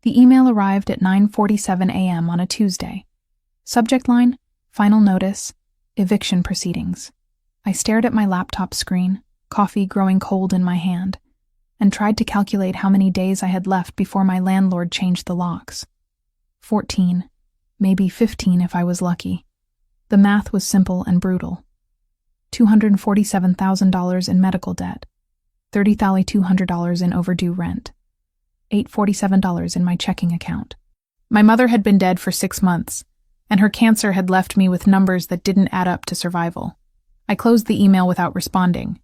The email arrived at 9:47 a.m. on a Tuesday. Subject line, final notice, eviction proceedings. I stared at my laptop screen, coffee growing cold in my hand, and tried to calculate how many days I had left before my landlord changed the locks. 14, maybe 15 if I was lucky. The math was simple and brutal. $247,000 in medical debt, $30,200 in overdue rent, $847 in my checking account. My mother had been dead for 6 months, and her cancer had left me with numbers that didn't add up to survival. I closed the email without responding.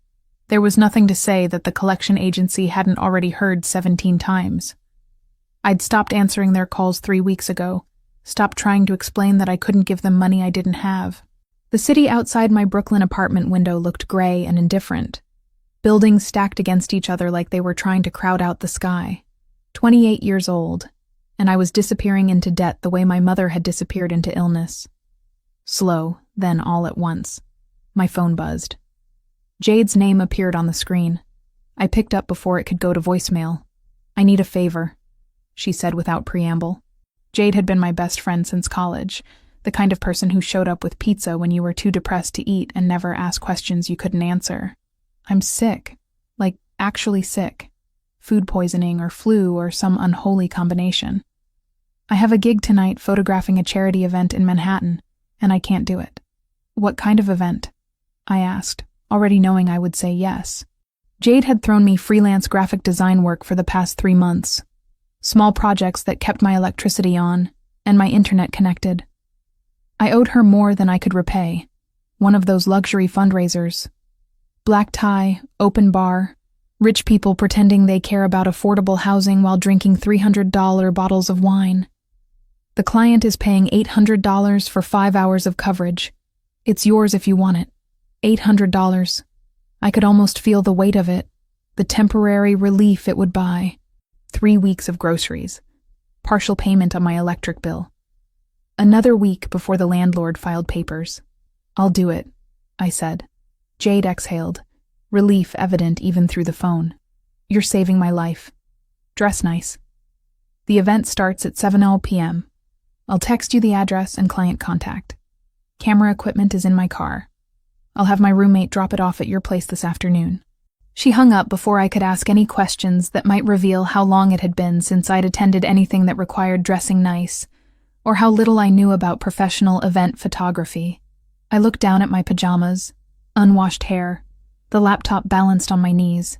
There was nothing to say that the collection agency hadn't already heard 17 times. I'd stopped answering their calls 3 weeks ago, stopped trying to explain that I couldn't give them money I didn't have. The city outside my Brooklyn apartment window looked gray and indifferent. Buildings stacked against each other like they were trying to crowd out the sky. 28 years old, and I was disappearing into debt the way my mother had disappeared into illness. Slow, then all at once. My phone buzzed. Jade's name appeared on the screen. I picked up before it could go to voicemail. "I need a favor," she said without preamble. Jade had been my best friend since college, the kind of person who showed up with pizza when you were too depressed to eat and never asked questions you couldn't answer. "I'm sick. Like, actually sick. Food poisoning or flu or some unholy combination. I have a gig tonight photographing a charity event in Manhattan, and I can't do it." "What kind of event?" I asked, already knowing I would say yes. Jade had thrown me freelance graphic design work for the past 3 months. Small projects that kept my electricity on and my internet connected. I owed her more than I could repay. One of those luxury fundraisers. Black tie, open bar, rich people pretending they care about affordable housing while drinking $300 bottles of wine. The client is paying $800 for 5 hours of coverage. It's yours if you want it. $800. I could almost feel the weight of it, the temporary relief it would buy. 3 weeks of groceries. Partial payment on my electric bill. Another week before the landlord filed papers. "I'll do it," I said. Jade exhaled, relief evident even through the phone. "You're saving my life. Dress nice. The event starts at 7 p.m. I'll text you the address and client contact. Camera equipment is in my car. I'll have my roommate drop it off at your place this afternoon." She hung up before I could ask any questions that might reveal how long it had been since I'd attended anything that required dressing nice, or how little I knew about professional event photography. I looked down at my pajamas, unwashed hair, the laptop balanced on my knees.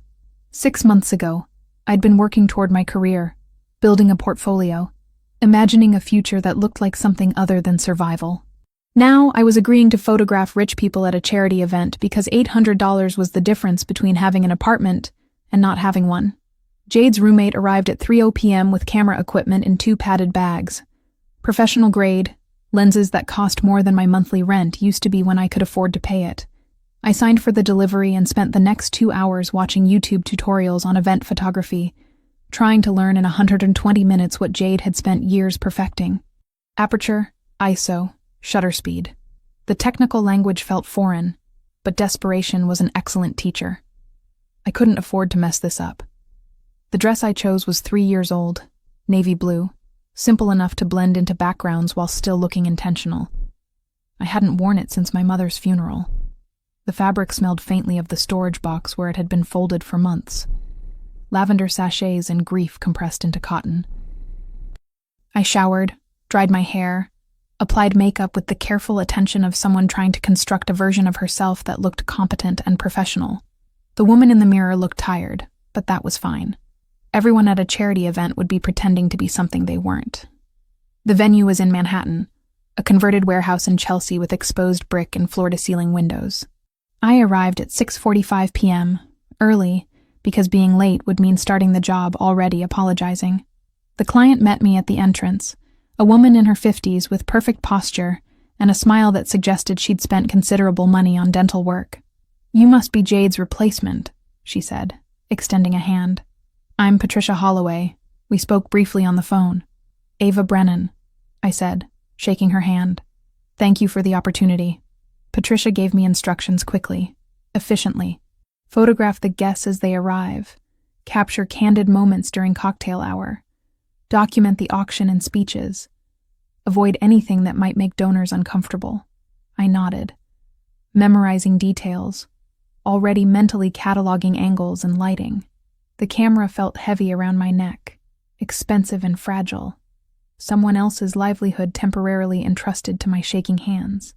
6 months ago, I'd been working toward my career, building a portfolio, imagining a future that looked like something other than survival. Now I was agreeing to photograph rich people at a charity event because $800 was the difference between having an apartment and not having one. Jade's roommate arrived at 3 p.m. with camera equipment in 2 padded bags. Professional grade, lenses that cost more than my monthly rent used to be when I could afford to pay it. I signed for the delivery and spent the next 2 hours watching YouTube tutorials on event photography, trying to learn in 120 minutes what Jade had spent years perfecting. Aperture, ISO, shutter speed. The technical language felt foreign, but desperation was an excellent teacher. I couldn't afford to mess this up. The dress I chose was 3 years old, navy blue, simple enough to blend into backgrounds while still looking intentional. I hadn't worn it since my mother's funeral. The fabric smelled faintly of the storage box where it had been folded for months. Lavender sachets and grief compressed into cotton. I showered, dried my hair, applied makeup with the careful attention of someone trying to construct a version of herself that looked competent and professional. The woman in the mirror looked tired, but that was fine. Everyone at a charity event would be pretending to be something they weren't. The venue was in Manhattan, a converted warehouse in Chelsea with exposed brick and floor-to-ceiling windows. I arrived at 6:45 p.m., early, because being late would mean starting the job already apologizing. The client met me at the entrance, a woman in her 50s with perfect posture and a smile that suggested she'd spent considerable money on dental work. "You must be Jade's replacement," she said, extending a hand. "I'm Patricia Holloway. We spoke briefly on the phone." "Ava Brennan," I said, shaking her hand. "Thank you for the opportunity." Patricia gave me instructions quickly, efficiently. Photograph the guests as they arrive. Capture candid moments during cocktail hour. Document the auction and speeches. Avoid anything that might make donors uncomfortable. I nodded, memorizing details, already mentally cataloging angles and lighting. The camera felt heavy around my neck, expensive and fragile. Someone else's livelihood temporarily entrusted to my shaking hands.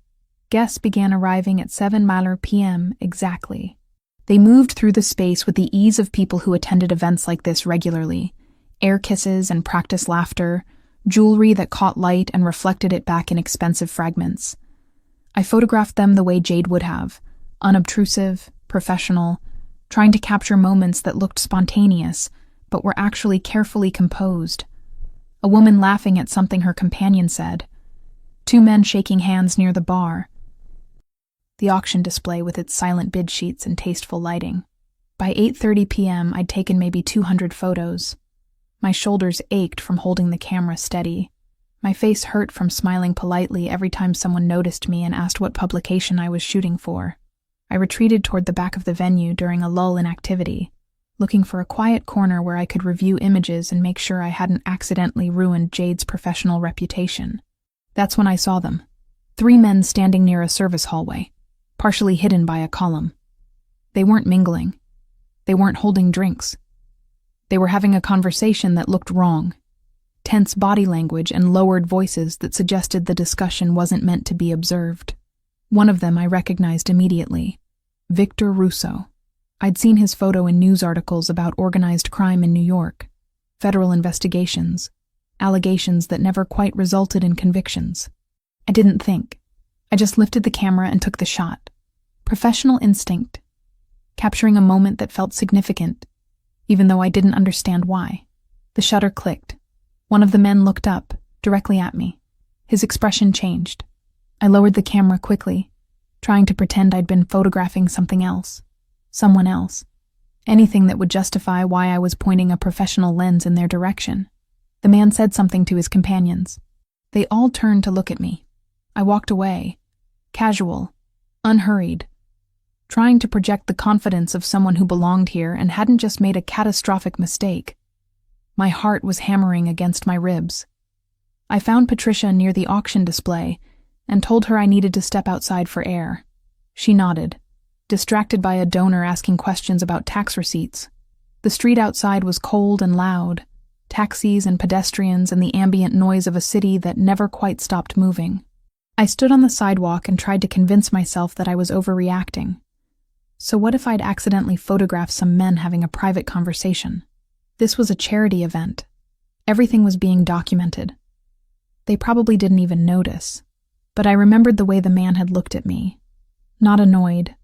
Guests began arriving at 7 p.m. exactly. They moved through the space with the ease of people who attended events like this regularly. Air kisses and practice laughter, jewelry that caught light and reflected it back in expensive fragments. I photographed them the way Jade would have, unobtrusive, professional, trying to capture moments that looked spontaneous, but were actually carefully composed. A woman laughing at something her companion said. 2 men shaking hands near the bar. The auction display with its silent bid sheets and tasteful lighting. By 8:30 p.m., I'd taken maybe 200 photos. My shoulders ached from holding the camera steady. My face hurt from smiling politely every time someone noticed me and asked what publication I was shooting for. I retreated toward the back of the venue during a lull in activity, looking for a quiet corner where I could review images and make sure I hadn't accidentally ruined Jade's professional reputation. That's when I saw them. 3 men standing near a service hallway, partially hidden by a column. They weren't mingling. They weren't holding drinks. They were having a conversation that looked wrong. Tense body language and lowered voices that suggested the discussion wasn't meant to be observed. One of them I recognized immediately. Victor Russo. I'd seen his photo in news articles about organized crime in New York, federal investigations, allegations that never quite resulted in convictions. I didn't think. I just lifted the camera and took the shot. Professional instinct, capturing a moment that felt significant, even though I didn't understand why. The shutter clicked. One of the men looked up, directly at me. His expression changed. I lowered the camera quickly, trying to pretend I'd been photographing something else. Someone else. Anything that would justify why I was pointing a professional lens in their direction. The man said something to his companions. They all turned to look at me. I walked away, casual, unhurried, trying to project the confidence of someone who belonged here and hadn't just made a catastrophic mistake. My heart was hammering against my ribs. I found Patricia near the auction display and told her I needed to step outside for air. She nodded, distracted by a donor asking questions about tax receipts. The street outside was cold and loud, taxis and pedestrians and the ambient noise of a city that never quite stopped moving. I stood on the sidewalk and tried to convince myself that I was overreacting. So what if I'd accidentally photographed some men having a private conversation? This was a charity event. Everything was being documented. They probably didn't even notice. But I remembered the way the man had looked at me. Not annoyed,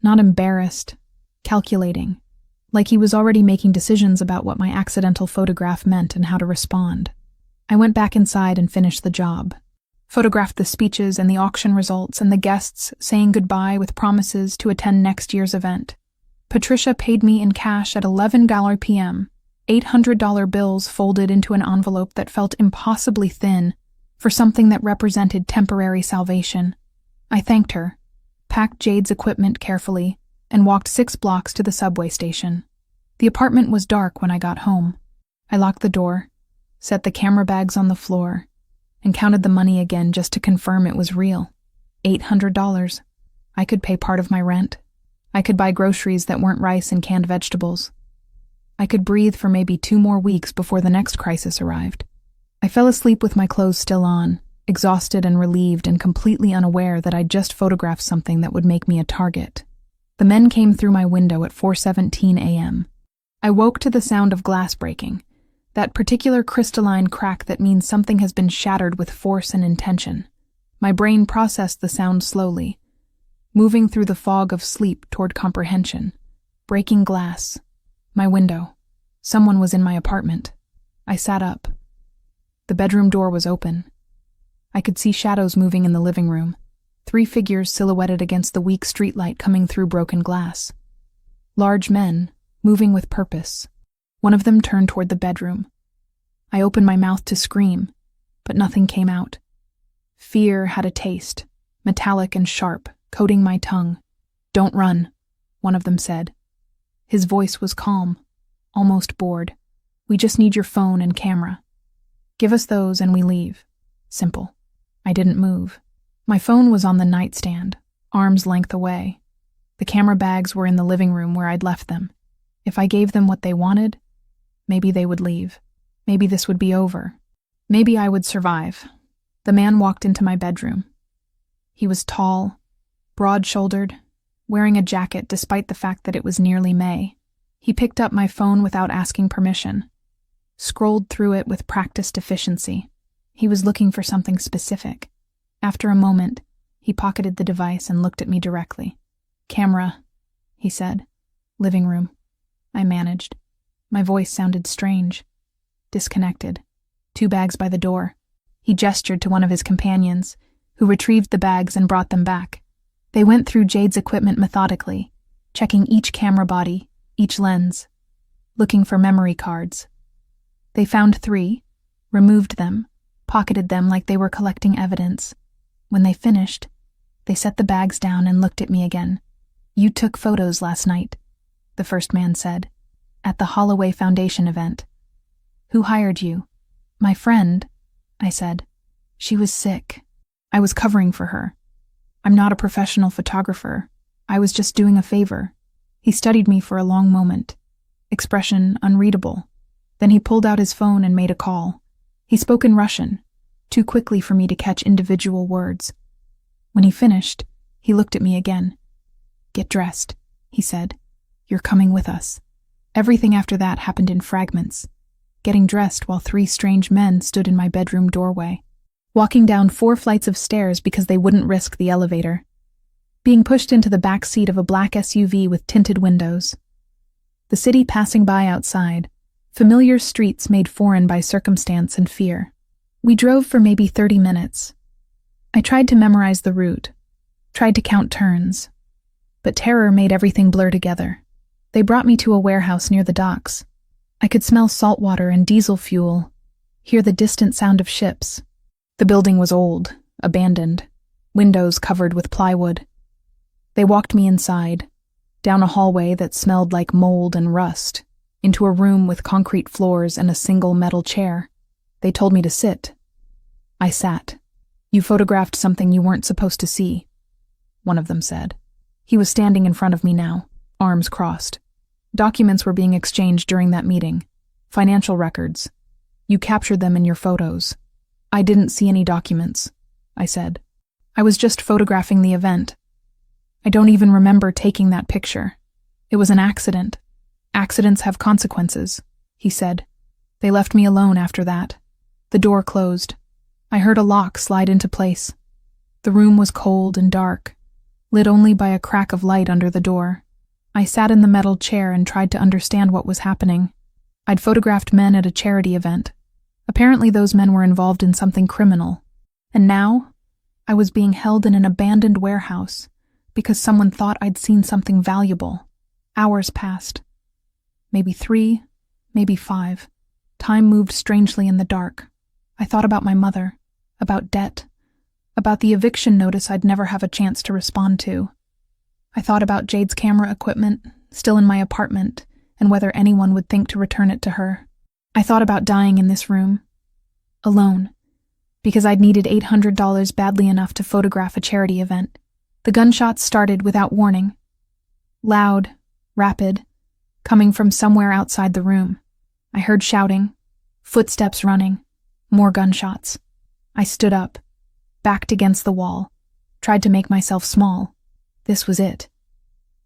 not embarrassed, calculating, like he was already making decisions about what my accidental photograph meant and how to respond. I went back inside and finished the job. Photographed the speeches and the auction results and the guests saying goodbye with promises to attend next year's event. Patricia paid me in cash at 11 p.m., $800 bills folded into an envelope that felt impossibly thin for something that represented temporary salvation. I thanked her, packed Jade's equipment carefully, and walked 6 blocks to the subway station. The apartment was dark when I got home. I locked the door, set the camera bags on the floor, and counted the money again just to confirm it was real. $800. I could pay part of my rent. I could buy groceries that weren't rice and canned vegetables. I could breathe for maybe 2 more weeks before the next crisis arrived. I fell asleep with my clothes still on, exhausted and relieved and completely unaware that I'd just photographed something that would make me a target. The men came through my window at 4:17 a.m. I woke to the sound of glass breaking, that particular crystalline crack that means something has been shattered with force and intention. My brain processed the sound slowly, moving through the fog of sleep toward comprehension. Breaking glass. My window. Someone was in my apartment. I sat up. The bedroom door was open. I could see shadows moving in the living room, 3 figures silhouetted against the weak streetlight coming through broken glass. Large men, moving with purpose. One of them turned toward the bedroom. I opened my mouth to scream, but nothing came out. Fear had a taste, metallic and sharp, coating my tongue. "Don't run," one of them said. His voice was calm, almost bored. "We just need your phone and camera." Give us those and we leave. Simple. I didn't move. My phone was on the nightstand, arm's length away. The camera bags were in the living room where I'd left them. If I gave them what they wanted, maybe they would leave. Maybe this would be over. Maybe I would survive. The man walked into my bedroom. He was tall, broad-shouldered, wearing a jacket despite the fact that it was nearly May. He picked up my phone without asking permission, scrolled through it with practiced efficiency. He was looking for something specific. After a moment, he pocketed the device and looked at me directly. "Camera," he said. "Living room." I managed. My voice sounded strange. Disconnected. 2 bags by the door. He gestured to one of his companions, who retrieved the bags and brought them back. They went through Jade's equipment methodically, checking each camera body, each lens, looking for memory cards. They found 3, removed them, pocketed them like they were collecting evidence. When they finished, they set the bags down and looked at me again. "You took photos last night," the first man said, "at the Holloway Foundation event. Who hired you?" "My friend," I said. "She was sick. I was covering for her. I'm not a professional photographer. I was just doing a favor." He studied me for a long moment, expression unreadable. Then he pulled out his phone and made a call. He spoke in Russian, too quickly for me to catch individual words. When he finished, he looked at me again. "Get dressed," he said. "You're coming with us." Everything after that happened in fragments. Getting dressed while 3 strange men stood in my bedroom doorway. Walking down 4 flights of stairs because they wouldn't risk the elevator. Being pushed into the back seat of a black SUV with tinted windows. The city passing by outside. Familiar streets made foreign by circumstance and fear. We drove for maybe 30 minutes. I tried to memorize the route, tried to count turns, but terror made everything blur together. They brought me to a warehouse near the docks. I could smell salt water and diesel fuel, hear the distant sound of ships. The building was old, abandoned, windows covered with plywood. They walked me inside, down a hallway that smelled like mold and rust, into a room with concrete floors and a single metal chair. They told me to sit. I sat. "You photographed something you weren't supposed to see," one of them said. He was standing in front of me now, arms crossed. Documents were being exchanged during that meeting. Financial records. "You captured them in your photos." "I didn't see any documents," I said. "I was just photographing the event. I don't even remember taking that picture. It was an accident. Accidents have consequences," he said. They left me alone after that. The door closed. I heard a lock slide into place. The room was cold and dark, lit only by a crack of light under the door. I sat in the metal chair and tried to understand what was happening. I'd photographed men at a charity event. Apparently those men were involved in something criminal. And now, I was being held in an abandoned warehouse because someone thought I'd seen something valuable. Hours passed. Maybe 3, maybe 5. Time moved strangely in the dark. I thought about my mother, about debt, about the eviction notice I'd never have a chance to respond to. I thought about Jade's camera equipment, still in my apartment, and whether anyone would think to return it to her. I thought about dying in this room, alone, because I'd needed $800 badly enough to photograph a charity event. The gunshots started without warning. Loud, rapid, coming from somewhere outside the room. I heard shouting, footsteps running, more gunshots. I stood up, backed against the wall, tried to make myself small. This was it.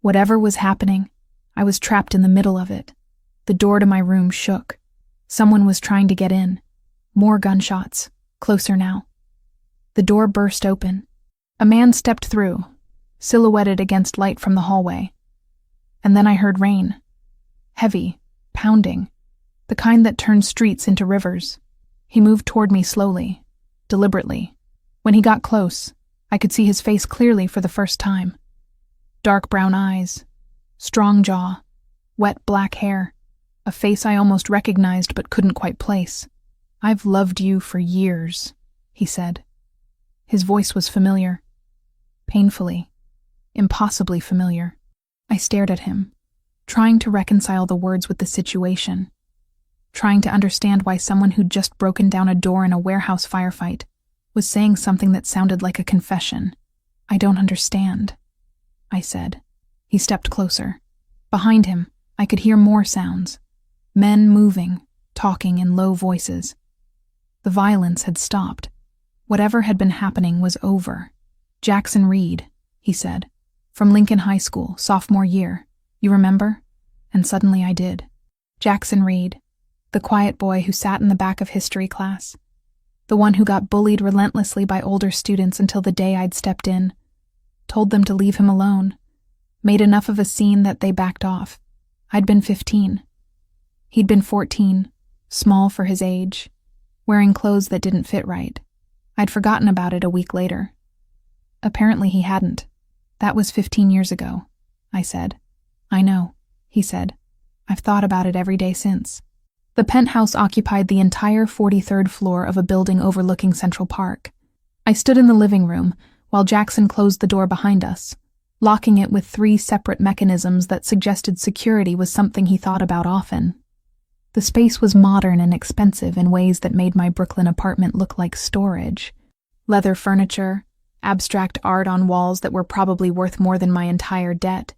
Whatever was happening, I was trapped in the middle of it. The door to my room shook. Someone was trying to get in. More gunshots, closer now. The door burst open. A man stepped through, silhouetted against light from the hallway. And then I heard rain. Heavy, pounding, the kind that turns streets into rivers. He moved toward me slowly, deliberately. When he got close, I could see his face clearly for the first time. Dark brown eyes, strong jaw, wet black hair, a face I almost recognized but couldn't quite place. "I've loved you for years," he said. His voice was familiar. Painfully, impossibly familiar. I stared at him, trying to reconcile the words with the situation. trying to understand why someone who'd just broken down a door in a warehouse firefight was saying something that sounded like a confession. "I don't understand," I said. He stepped closer. Behind him, I could hear more sounds. Men moving, talking in low voices. The violence had stopped. Whatever had been happening was over. "Jackson Reed," he said. "From Lincoln High School, sophomore year. You remember?" And suddenly I did. Jackson Reed, the quiet boy who sat in the back of history class. The one who got bullied relentlessly by older students until the day I'd stepped in. Told them to leave him alone. Made enough of a scene that they backed off. I'd been 15. He'd been 14, small for his age, wearing clothes that didn't fit right. I'd forgotten about it a week later. Apparently he hadn't. "That was 15 years ago," I said. "I know," he said. "I've thought about it every day since." The penthouse occupied the entire 43rd floor of a building overlooking Central Park. I stood in the living room while Jackson closed the door behind us, locking it with 3 separate mechanisms that suggested security was something he thought about often. The space was modern and expensive in ways that made my Brooklyn apartment look like storage. Leather furniture, abstract art on walls that were probably worth more than my entire debt,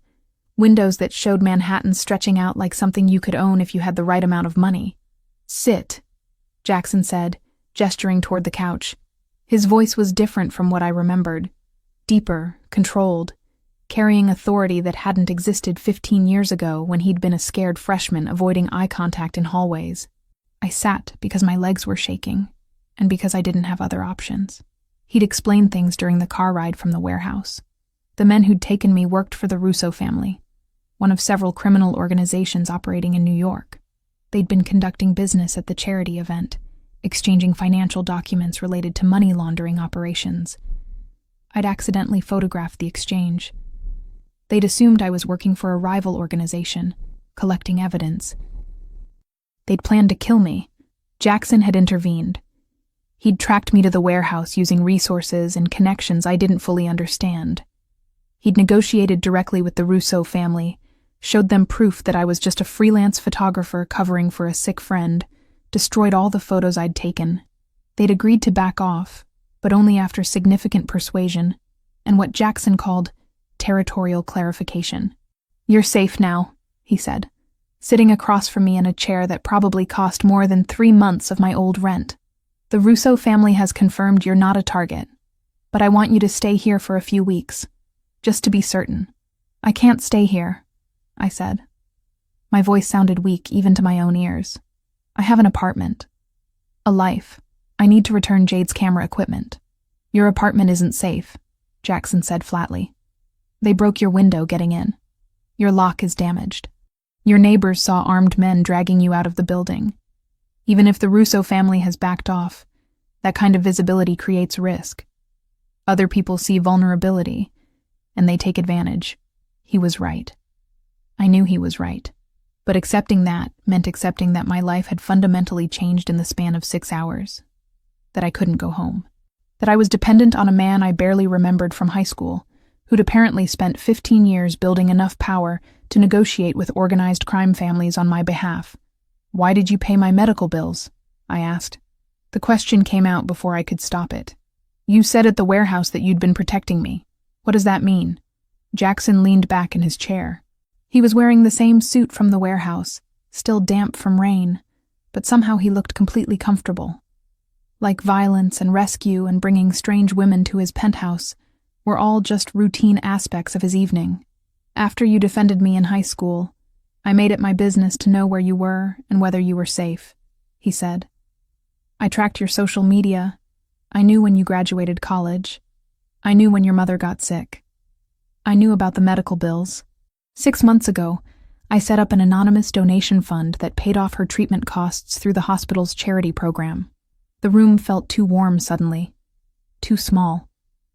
windows that showed Manhattan stretching out like something you could own if you had the right amount of money. "Sit," Jackson said, gesturing toward the couch. His voice was different from what I remembered. Deeper, controlled, carrying authority that hadn't existed 15 years ago when he'd been a scared freshman avoiding eye contact in hallways. I sat because my legs were shaking, and because I didn't have other options. He'd explained things during the car ride from the warehouse. The men who'd taken me worked for the Russo family, one of several criminal organizations operating in New York. They'd been conducting business at the charity event, exchanging financial documents related to money laundering operations. I'd accidentally photographed the exchange. They'd assumed I was working for a rival organization, collecting evidence. They'd planned to kill me. Jackson had intervened. He'd tracked me to the warehouse using resources and connections I didn't fully understand. He'd negotiated directly with the Russo family, showed them proof that I was just a freelance photographer covering for a sick friend, destroyed all the photos I'd taken. They'd agreed to back off, but only after significant persuasion, and what Jackson called territorial clarification. "You're safe now," he said, sitting across from me in a chair that probably cost more than 3 months of my old rent. "The Russo family has confirmed you're not a target, but I want you to stay here for a few weeks, just to be certain." "I can't stay here," I said. My voice sounded weak even to my own ears. "I have an apartment. A life. I need to return Jade's camera equipment." "Your apartment isn't safe," Jackson said flatly. "They broke your window getting in. Your lock is damaged. Your neighbors saw armed men dragging you out of the building. Even if the Russo family has backed off, that kind of visibility creates risk. Other people see vulnerability, and they take advantage." He was right. I knew he was right. But accepting that meant accepting that my life had fundamentally changed in the span of 6 hours. That I couldn't go home. That I was dependent on a man I barely remembered from high school, who'd apparently spent 15 years building enough power to negotiate with organized crime families on my behalf. "Why did you pay my medical bills?" I asked. The question came out before I could stop it. "You said at the warehouse that you'd been protecting me. What does that mean?" Jackson leaned back in his chair. He was wearing the same suit from the warehouse, still damp from rain, but somehow he looked completely comfortable. Like violence and rescue and bringing strange women to his penthouse were all just routine aspects of his evening. "After you defended me in high school, I made it my business to know where you were and whether you were safe," he said. "I tracked your social media. I knew when you graduated college. I knew when your mother got sick. I knew about the medical bills. 6 months ago, I set up an anonymous donation fund that paid off her treatment costs through the hospital's charity program." The room felt too warm suddenly. Too small.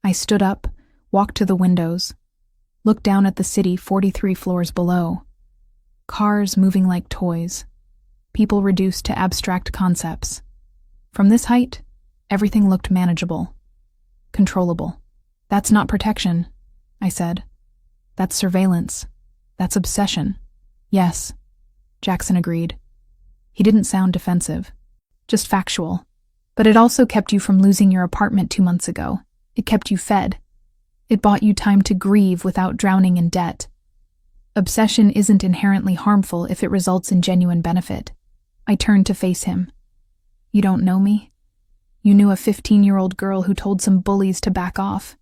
I stood up, walked to the windows, looked down at the city 43 floors below. Cars moving like toys. People reduced to abstract concepts. From this height, everything looked manageable. Controllable. "That's not protection," I said. "That's surveillance. That's obsession." "Yes," Jackson agreed. He didn't sound defensive, just factual. But it also kept you from losing your apartment 2 months ago. It kept you fed. It bought you time to grieve without drowning in debt. Obsession isn't inherently harmful if it results in genuine benefit. I turned to face him. You don't know me? You knew a 15-year-old girl who told some bullies to back off.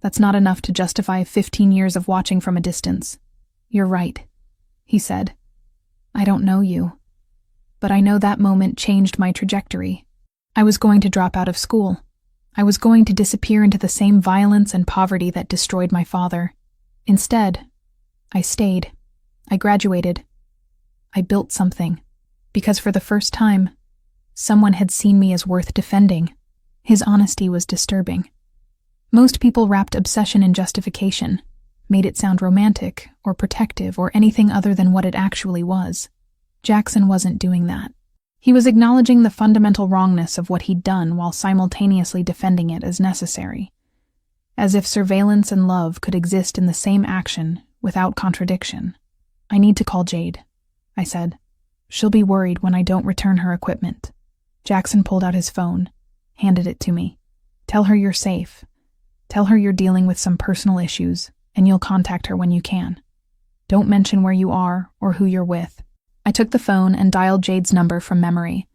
That's not enough to justify 15 years of watching from a distance. You're right, he said. I don't know you. But I know that moment changed my trajectory. I was going to drop out of school. I was going to disappear into the same violence and poverty that destroyed my father. Instead, I stayed. I graduated. I built something. Because for the first time, someone had seen me as worth defending. His honesty was disturbing. Most people wrapped obsession in justification, made it sound romantic or protective or anything other than what it actually was. Jackson wasn't doing that. He was acknowledging the fundamental wrongness of what he'd done while simultaneously defending it as necessary. As if surveillance and love could exist in the same action without contradiction. I need to call Jade, I said. She'll be worried when I don't return her equipment. Jackson pulled out his phone, handed it to me. Tell her you're safe. Tell her you're dealing with some personal issues, and you'll contact her when you can. Don't mention where you are or who you're with. I took the phone and dialed Jade's number from memory.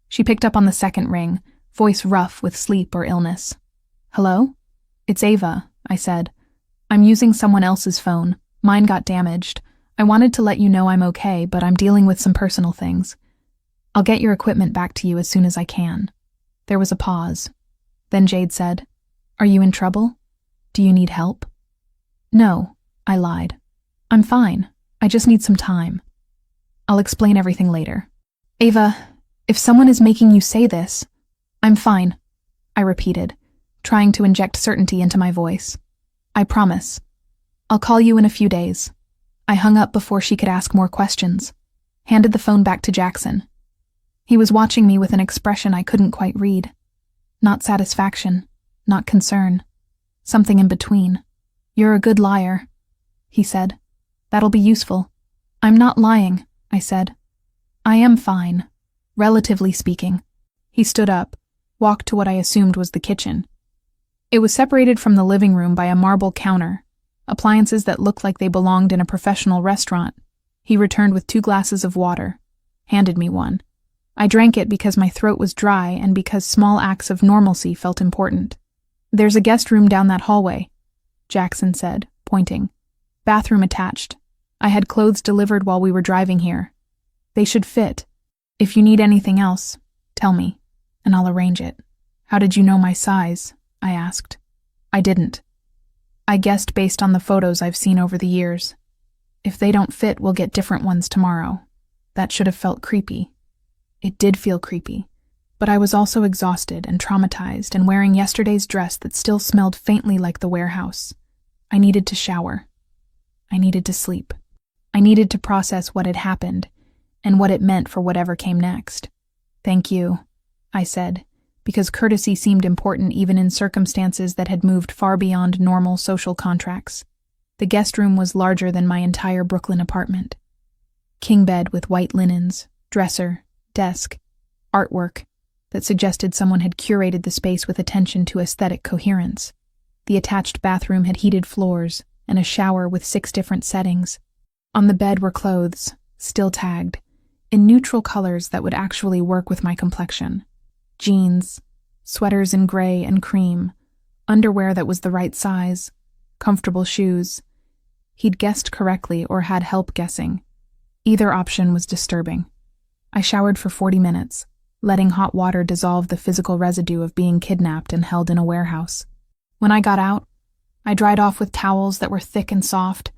She picked up on the second ring, voice rough with sleep or illness. Hello? It's Ava, I said. I'm using someone else's phone. Mine got damaged. I wanted to let you know I'm okay, but I'm dealing with some personal things. I'll get your equipment back to you as soon as I can. There was a pause. Then Jade said, Are you in trouble? Do you need help? No, I lied. I'm fine. I just need some time. I'll explain everything later. Ava, if someone is making you say this, I'm fine, I repeated, trying to inject certainty into my voice. I promise. I'll call you in a few days. I hung up before she could ask more questions, handed the phone back to Jackson. He was watching me with an expression I couldn't quite read. Not satisfaction, not concern, something in between. You're a good liar, he said. That'll be useful. I'm not lying, I said. I am fine, relatively speaking. He stood up, walked to what I assumed was the kitchen. It was separated from the living room by a marble counter, appliances that looked like they belonged in a professional restaurant. He returned with 2 glasses of water, handed me one. I drank it because my throat was dry and because small acts of normalcy felt important. There's a guest room down that hallway, Jackson said, pointing. Bathroom attached. I had clothes delivered while we were driving here. They should fit. If you need anything else, tell me, and I'll arrange it. How did you know my size? I asked. I didn't. I guessed based on the photos I've seen over the years. If they don't fit, we'll get different ones tomorrow. That should have felt creepy. It did feel creepy, but I was also exhausted and traumatized and wearing yesterday's dress that still smelled faintly like the warehouse. I needed to shower. I needed to sleep. I needed to process what had happened and what it meant for whatever came next. Thank you, I said, because courtesy seemed important even in circumstances that had moved far beyond normal social contracts. The guest room was larger than my entire Brooklyn apartment. King bed with white linens, dresser, desk, artwork that suggested someone had curated the space with attention to aesthetic coherence. The attached bathroom had heated floors and a shower with 6 different settings. On the bed were clothes, still tagged, in neutral colors that would actually work with my complexion. Jeans, sweaters in gray and cream, underwear that was the right size, comfortable shoes. He'd guessed correctly or had help guessing. Either option was disturbing. I showered for 40 minutes, letting hot water dissolve the physical residue of being kidnapped and held in a warehouse. When I got out, I dried off with towels that were thick and soft,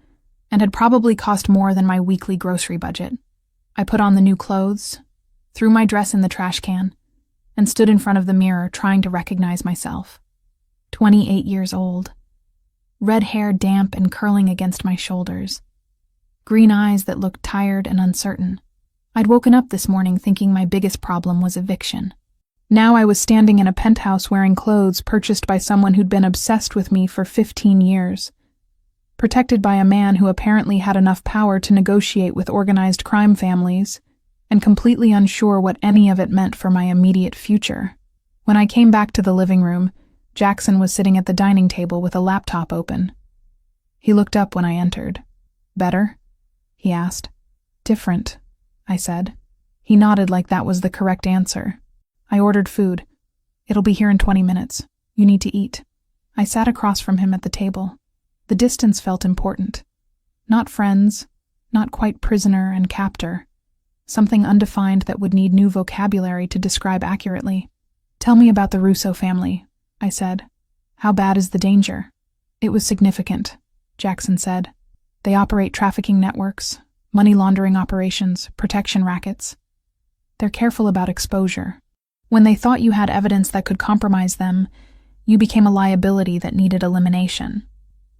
and had probably cost more than my weekly grocery budget. I put on the new clothes, threw my dress in the trash can, and stood in front of the mirror trying to recognize myself. 28 years old. Red hair damp and curling against my shoulders. Green eyes that looked tired and uncertain. I'd woken up this morning thinking my biggest problem was eviction. Now I was standing in a penthouse wearing clothes purchased by someone who'd been obsessed with me for 15 years. Protected by a man who apparently had enough power to negotiate with organized crime families, and completely unsure what any of it meant for my immediate future. When I came back to the living room, Jackson was sitting at the dining table with a laptop open. He looked up when I entered. "Better?" he asked. "Different," I said. He nodded like that was the correct answer. "I ordered food. It'll be here in 20 minutes. You need to eat." I sat across from him at the table. The distance felt important. Not friends, not quite prisoner and captor. Something undefined that would need new vocabulary to describe accurately. "Tell me about the Russo family," I said. "How bad is the danger?" "It was significant," Jackson said. "They operate trafficking networks, money laundering operations, protection rackets. They're careful about exposure. When they thought you had evidence that could compromise them, you became a liability that needed elimination.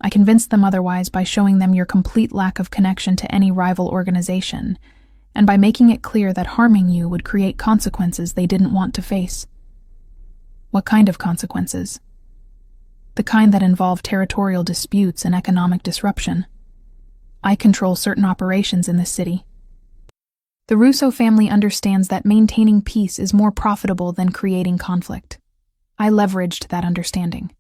I convinced them otherwise by showing them your complete lack of connection to any rival organization, and by making it clear that harming you would create consequences they didn't want to face." "What kind of consequences?" "The kind that involve territorial disputes and economic disruption. I control certain operations in this city. The Russo family understands that maintaining peace is more profitable than creating conflict. I leveraged that understanding."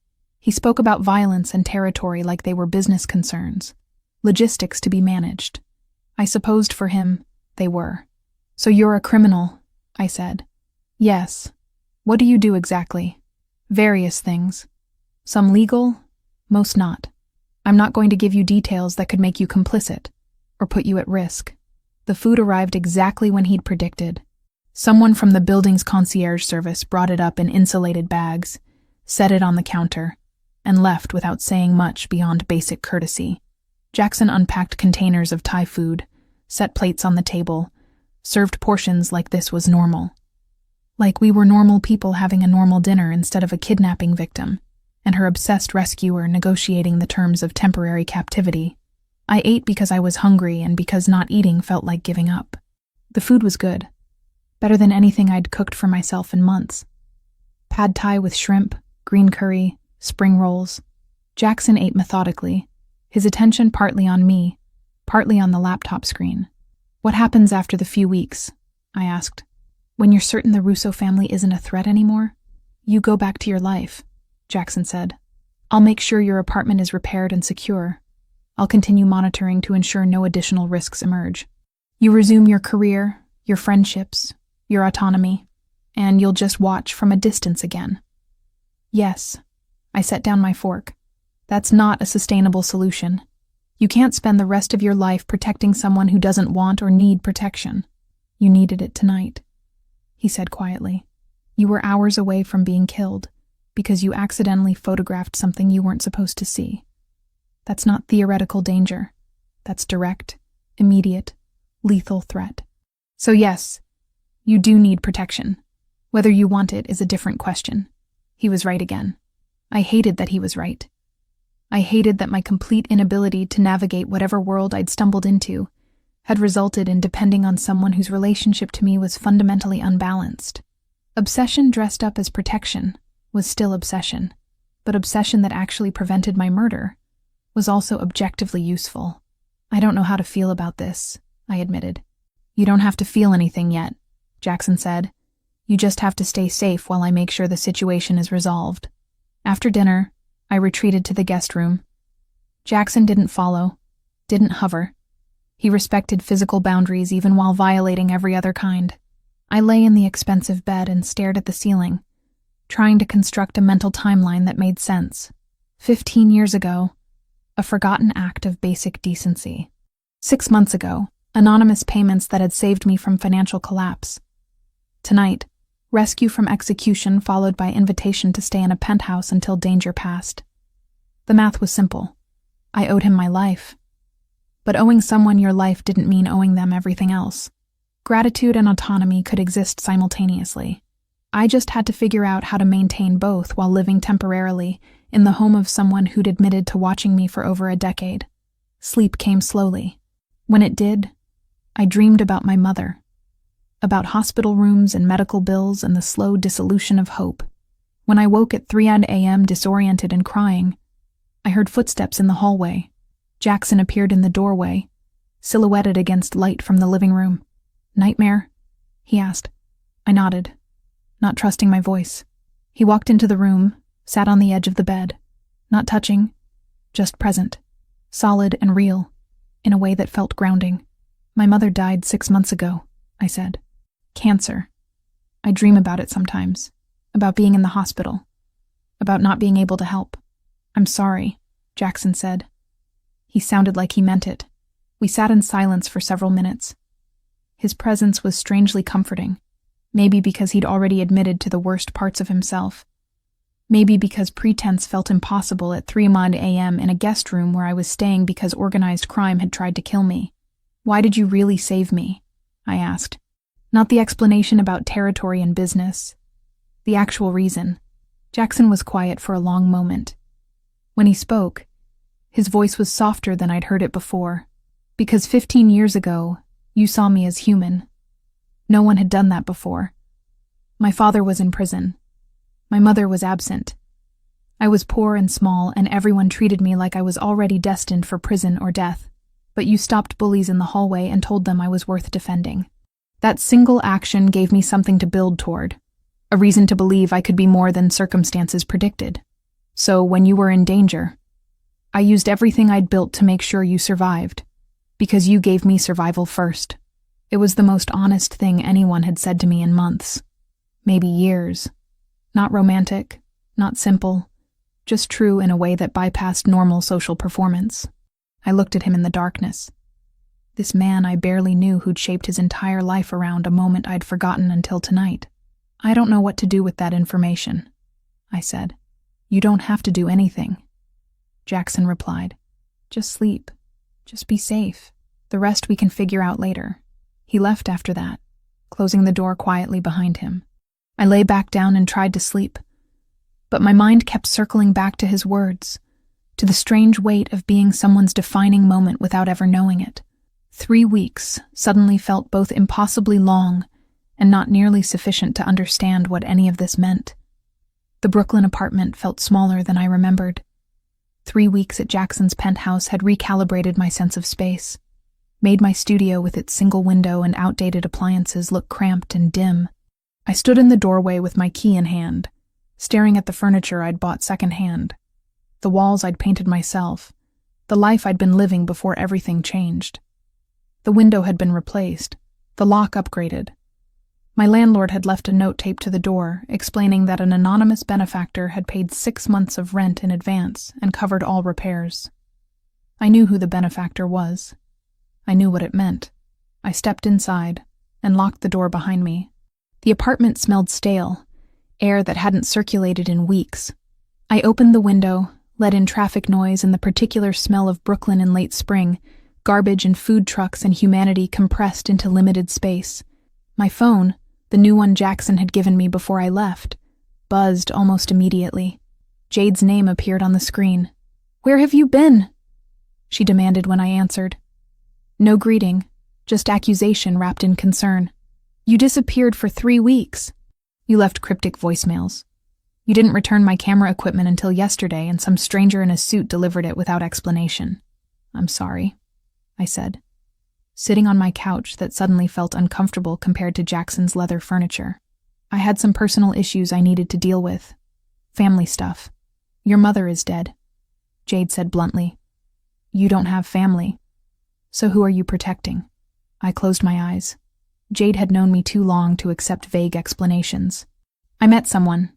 He spoke about violence and territory like they were business concerns, logistics to be managed. I supposed for him, they were. "So you're a criminal," I said. "Yes. What do you do exactly?" "Various things. Some legal, most not. I'm not going to give you details that could make you complicit, or put you at risk." The food arrived exactly when he'd predicted. Someone from the building's concierge service brought it up in insulated bags, set it on the counter, and left without saying much beyond basic courtesy. Jackson unpacked containers of Thai food, set plates on the table, served portions like this was normal. Like we were normal people having a normal dinner instead of a kidnapping victim, and her obsessed rescuer negotiating the terms of temporary captivity. I ate because I was hungry and because not eating felt like giving up. The food was good. Better than anything I'd cooked for myself in months. Pad Thai with shrimp, green curry, spring rolls. Jackson ate methodically, his attention partly on me, partly on the laptop screen. "What happens after the few weeks?" I asked. "When you're certain the Russo family isn't a threat anymore, you go back to your life," Jackson said. "I'll make sure your apartment is repaired and secure. I'll continue monitoring to ensure no additional risks emerge. You resume your career, your friendships, your autonomy, and you'll just watch from a distance again." "Yes." I set down my fork. "That's not a sustainable solution. You can't spend the rest of your life protecting someone who doesn't want or need protection. You needed it tonight," he said quietly. "You were hours away from being killed because you accidentally photographed something you weren't supposed to see. That's not theoretical danger. That's direct, immediate, lethal threat. So yes, you do need protection. Whether you want it is a different question." He was right again. I hated that he was right. I hated that my complete inability to navigate whatever world I'd stumbled into had resulted in depending on someone whose relationship to me was fundamentally unbalanced. Obsession dressed up as protection was still obsession, but obsession that actually prevented my murder was also objectively useful. "I don't know how to feel about this," I admitted. "You don't have to feel anything yet," Jackson said. "You just have to stay safe while I make sure the situation is resolved." After dinner, I retreated to the guest room. Jackson didn't follow, didn't hover. He respected physical boundaries even while violating every other kind. I lay in the expensive bed and stared at the ceiling, trying to construct a mental timeline that made sense. 15 years ago, a forgotten act of basic decency. 6 months ago, anonymous payments that had saved me from financial collapse. Tonight, rescue from execution followed by invitation to stay in a penthouse until danger passed. The math was simple. I owed him my life. But owing someone your life didn't mean owing them everything else. Gratitude and autonomy could exist simultaneously. I just had to figure out how to maintain both while living temporarily in the home of someone who'd admitted to watching me for over a decade. Sleep came slowly. When it did, I dreamed about my mother. About hospital rooms and medical bills and the slow dissolution of hope. When I woke at 3 a.m. disoriented and crying, I heard footsteps in the hallway. Jackson appeared in the doorway, silhouetted against light from the living room. Nightmare? he asked. I nodded, not trusting my voice. He walked into the room, sat on the edge of the bed, not touching, just present, solid and real, in a way that felt grounding. My mother died 6 months ago, I said. Cancer. I dream about it sometimes, about being in the hospital, about not being able to help. I'm sorry, Jackson said. He sounded like he meant it. We sat in silence for several minutes. His presence was strangely comforting, maybe because he'd already admitted to the worst parts of himself. Maybe because pretense felt impossible at 3 a.m. in a guest room where I was staying because organized crime had tried to kill me. Why did you really save me? I asked. Not the explanation about territory and business. The actual reason. Jackson was quiet for a long moment. When he spoke, his voice was softer than I'd heard it before. Because 15 years ago, you saw me as human. No one had done that before. My father was in prison. My mother was absent. I was poor and small, and everyone treated me like I was already destined for prison or death. But you stopped bullies in the hallway and told them I was worth defending. That single action gave me something to build toward, a reason to believe I could be more than circumstances predicted. So when you were in danger, I used everything I'd built to make sure you survived, because you gave me survival first. It was the most honest thing anyone had said to me in months, maybe years. Not romantic, not simple, just true in a way that bypassed normal social performance. I looked at him in the darkness. This man I barely knew who'd shaped his entire life around a moment I'd forgotten until tonight. I don't know what to do with that information, I said. You don't have to do anything. Jackson replied. Just sleep. Just be safe. The rest we can figure out later. He left after that, closing the door quietly behind him. I lay back down and tried to sleep, but my mind kept circling back to his words, to the strange weight of being someone's defining moment without ever knowing it. 3 weeks suddenly felt both impossibly long and not nearly sufficient to understand what any of this meant. The Brooklyn apartment felt smaller than I remembered. 3 weeks at Jackson's penthouse had recalibrated my sense of space, made my studio with its single window and outdated appliances look cramped and dim. I stood in the doorway with my key in hand, staring at the furniture I'd bought secondhand, the walls I'd painted myself, the life I'd been living before everything changed. The window had been replaced, the lock upgraded. My landlord had left a note taped to the door explaining that an anonymous benefactor had paid 6 months of rent in advance and covered all repairs. I knew who the benefactor was. I knew what it meant. I stepped inside and locked the door behind me. The apartment smelled stale, air that hadn't circulated in weeks. I opened the window, let in traffic noise and the particular smell of Brooklyn in late spring, garbage and food trucks and humanity compressed into limited space. My phone, the new one Jackson had given me before I left, buzzed almost immediately. Jade's name appeared on the screen. "Where have you been?" she demanded when I answered. No greeting, just accusation wrapped in concern. "You disappeared for 3 weeks. You left cryptic voicemails. You didn't return my camera equipment until yesterday, and some stranger in a suit delivered it without explanation. I'm sorry," I said, sitting on my couch that suddenly felt uncomfortable compared to Jackson's leather furniture. I had some personal issues I needed to deal with. Family stuff. "Your mother is dead," Jade said bluntly. "You don't have family. So who are you protecting?" I closed my eyes. Jade had known me too long to accept vague explanations. "I met someone.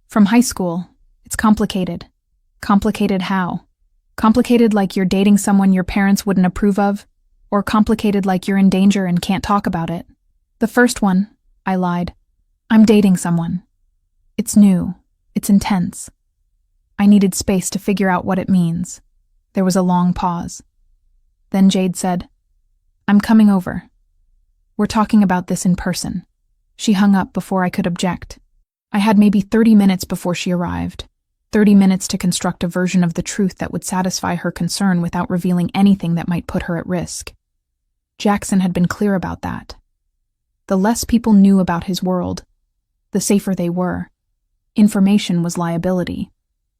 From high school. It's complicated." "Complicated how? Complicated like you're dating someone your parents wouldn't approve of? Or complicated like you're in danger and can't talk about it?" "The first one," I lied. "I'm dating someone. It's new. It's intense." I needed space to figure out what it means. There was a long pause. Then Jade said, "I'm coming over. We're talking about this in person." She hung up before I could object. I had maybe 30 minutes before she arrived. 30 minutes to construct a version of the truth that would satisfy her concern without revealing anything that might put her at risk. Jackson had been clear about that. The less people knew about his world, the safer they were. Information was liability.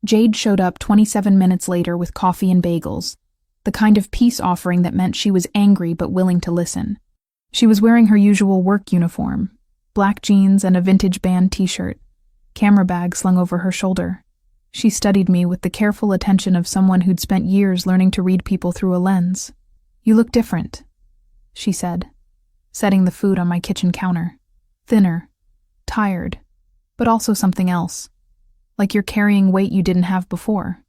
Jade showed up 27 minutes later with coffee and bagels, the kind of peace offering that meant she was angry but willing to listen. She was wearing her usual work uniform, black jeans and a vintage band t-shirt, camera bag slung over her shoulder. She studied me with the careful attention of someone who'd spent years learning to read people through a lens. "You look different," she said, setting the food on my kitchen counter. "Thinner, tired, but also something else. Like you're carrying weight you didn't have before."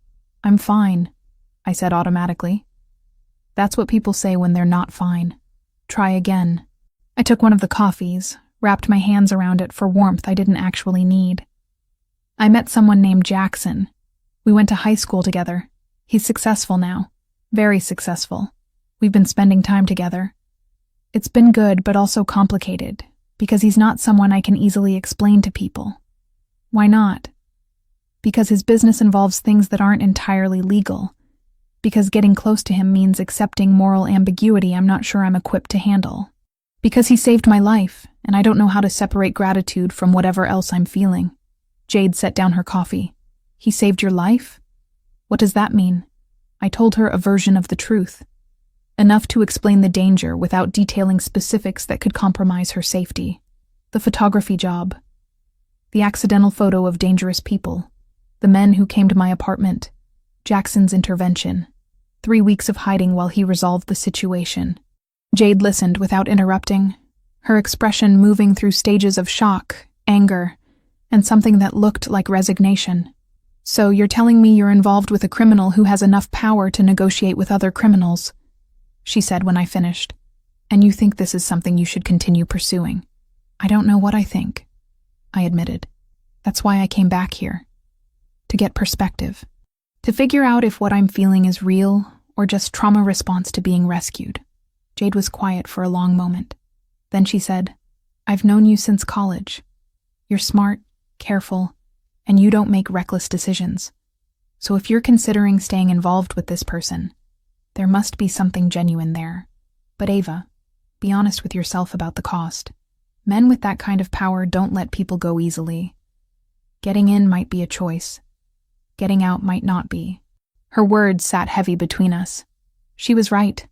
"I'm fine," I said automatically. That's what people say when they're not fine. Try again. I took one of the coffees, wrapped my hands around it for warmth I didn't actually need. "I met someone named Jackson. We went to high school together. He's successful now. Very successful. We've been spending time together. It's been good but also complicated, because he's not someone I can easily explain to people." "Why not?" "Because his business involves things that aren't entirely legal. Because getting close to him means accepting moral ambiguity I'm not sure I'm equipped to handle. Because he saved my life, and I don't know how to separate gratitude from whatever else I'm feeling." Jade set down her coffee. "He saved your life? What does that mean?" I told her a version of the truth. Enough to explain the danger without detailing specifics that could compromise her safety. The photography job. The accidental photo of dangerous people. The men who came to my apartment. Jackson's intervention. 3 weeks of hiding while he resolved the situation. Jade listened without interrupting, her expression moving through stages of shock, anger, and something that looked like resignation. "So you're telling me you're involved with a criminal who has enough power to negotiate with other criminals," she said when I finished. "And you think this is something you should continue pursuing?" "I don't know what I think," I admitted. "That's why I came back here. To get perspective. To figure out if what I'm feeling is real or just trauma response to being rescued." Jade was quiet for a long moment. Then she said, "I've known you since college. You're smart, careful, and you don't make reckless decisions. So if you're considering staying involved with this person, there must be something genuine there. But Ava, be honest with yourself about the cost. Men with that kind of power don't let people go easily. Getting in might be a choice. Getting out might not be." Her words sat heavy between us. She was right.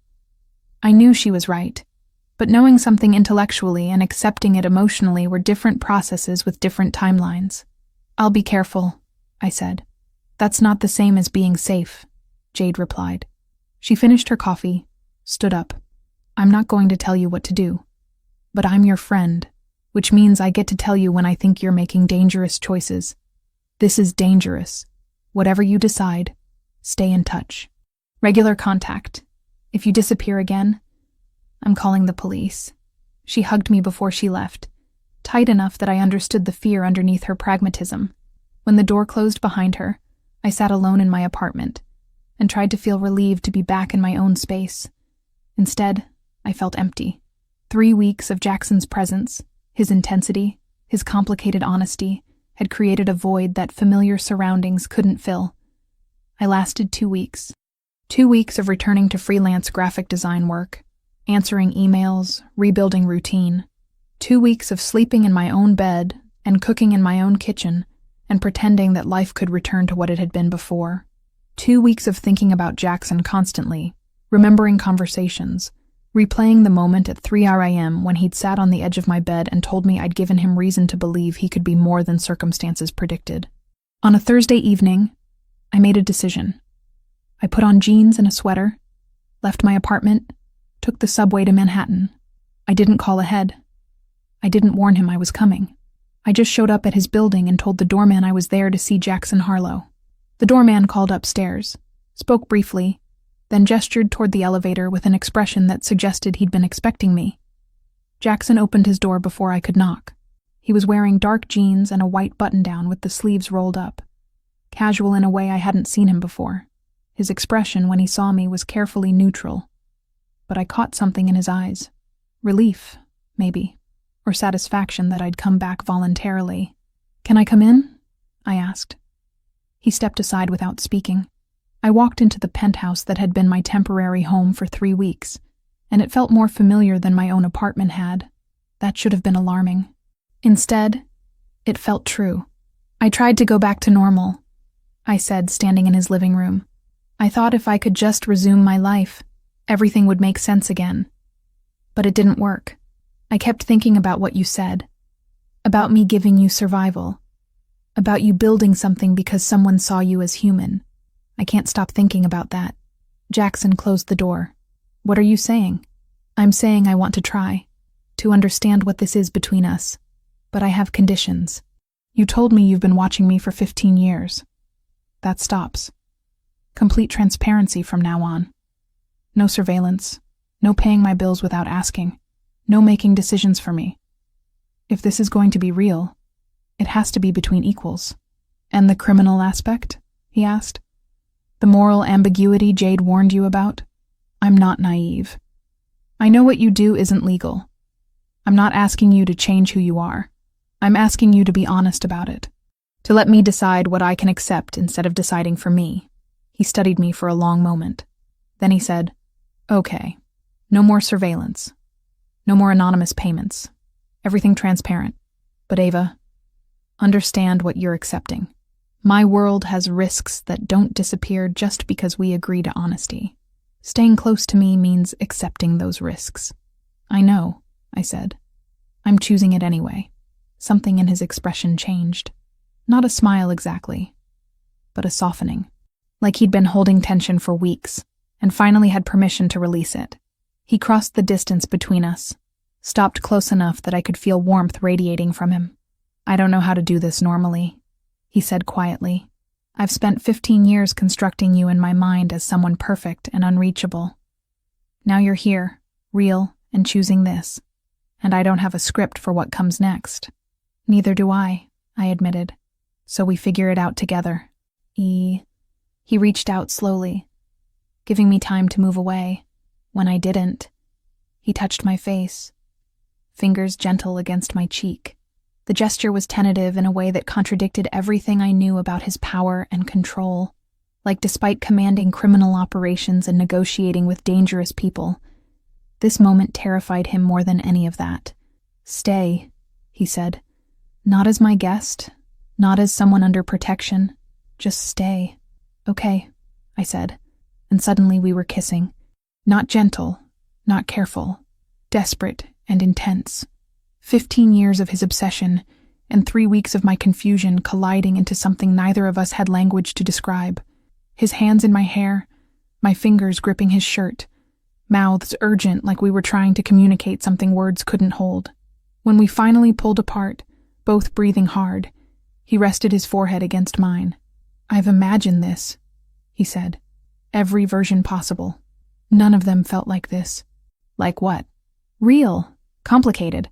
I knew she was right, but knowing something intellectually and accepting it emotionally were different processes with different timelines. "I'll be careful," I said. "That's not the same as being safe," Jade replied. She finished her coffee, stood up. "I'm not going to tell you what to do, but I'm your friend, which means I get to tell you when I think you're making dangerous choices. This is dangerous. Whatever you decide, stay in touch. Regular contact. If you disappear again, I'm calling the police." She hugged me before she left, tight enough that I understood the fear underneath her pragmatism. When the door closed behind her, I sat alone in my apartment and tried to feel relieved to be back in my own space. Instead, I felt empty. 3 weeks of Jackson's presence, his intensity, his complicated honesty, had created a void that familiar surroundings couldn't fill. I lasted 2 weeks. 2 weeks of returning to freelance graphic design work, answering emails, rebuilding routine. 2 weeks of sleeping in my own bed and cooking in my own kitchen and pretending that life could return to what it had been before. 2 weeks of thinking about Jackson constantly, remembering conversations, replaying the moment at 3 a.m. when he'd sat on the edge of my bed and told me I'd given him reason to believe he could be more than circumstances predicted. On a Thursday evening, I made a decision. I put on jeans and a sweater, left my apartment, took the subway to Manhattan. I didn't call ahead. I didn't warn him I was coming. I just showed up at his building and told the doorman I was there to see Jackson Harlow. The doorman called upstairs, spoke briefly, then gestured toward the elevator with an expression that suggested he'd been expecting me. Jackson opened his door before I could knock. He was wearing dark jeans and a white button-down with the sleeves rolled up, casual in a way I hadn't seen him before. His expression when he saw me was carefully neutral, but I caught something in his eyes. Relief, maybe, or satisfaction that I'd come back voluntarily. "Can I come in?" I asked. He stepped aside without speaking. I walked into the penthouse that had been my temporary home for 3 weeks, and it felt more familiar than my own apartment had. That should have been alarming. Instead, it felt true. "I tried to go back to normal," I said, standing in his living room. "I thought if I could just resume my life, everything would make sense again. But it didn't work. I kept thinking about what you said. About me giving you survival. About you building something because someone saw you as human. I can't stop thinking about that. Jackson closed the door. What are you saying? I'm saying I want to try. To understand what this is between us. But I have conditions. You told me you've been watching me for 15 years. That stops. Complete transparency from now on. No surveillance. No paying my bills without asking. No making decisions for me. If this is going to be real, it has to be between equals. And the criminal aspect? He asked. The moral ambiguity Jade warned you about? I'm not naive. I know what you do isn't legal. I'm not asking you to change who you are. I'm asking you to be honest about it. To let me decide what I can accept instead of deciding for me. He studied me for a long moment. Then he said, Okay, no more surveillance. No more anonymous payments. Everything transparent. But Ava, understand what you're accepting. My world has risks that don't disappear just because we agree to honesty. Staying close to me means accepting those risks. I know, I said. I'm choosing it anyway. Something in his expression changed. Not a smile exactly, but a softening. Like he'd been holding tension for weeks, and finally had permission to release it. He crossed the distance between us, stopped close enough that I could feel warmth radiating from him. I don't know how to do this normally, he said quietly. I've spent 15 years constructing you in my mind as someone perfect and unreachable. Now you're here, real, and choosing this. And I don't have a script for what comes next. Neither do I admitted. So we figure it out together. He reached out slowly, giving me time to move away. When I didn't, he touched my face, fingers gentle against my cheek. The gesture was tentative in a way that contradicted everything I knew about his power and control. Like despite commanding criminal operations and negotiating with dangerous people, this moment terrified him more than any of that. Stay, he said. Not as my guest, not as someone under protection. Just stay. Okay, I said, and suddenly we were kissing. Not gentle, not careful, desperate and intense. 15 years of his obsession, and 3 weeks of my confusion colliding into something neither of us had language to describe. His hands in my hair, my fingers gripping his shirt, mouths urgent like we were trying to communicate something words couldn't hold. When we finally pulled apart, both breathing hard, he rested his forehead against mine. I've imagined this, he said. Every version possible. None of them felt like this. Like what? Real. Complicated.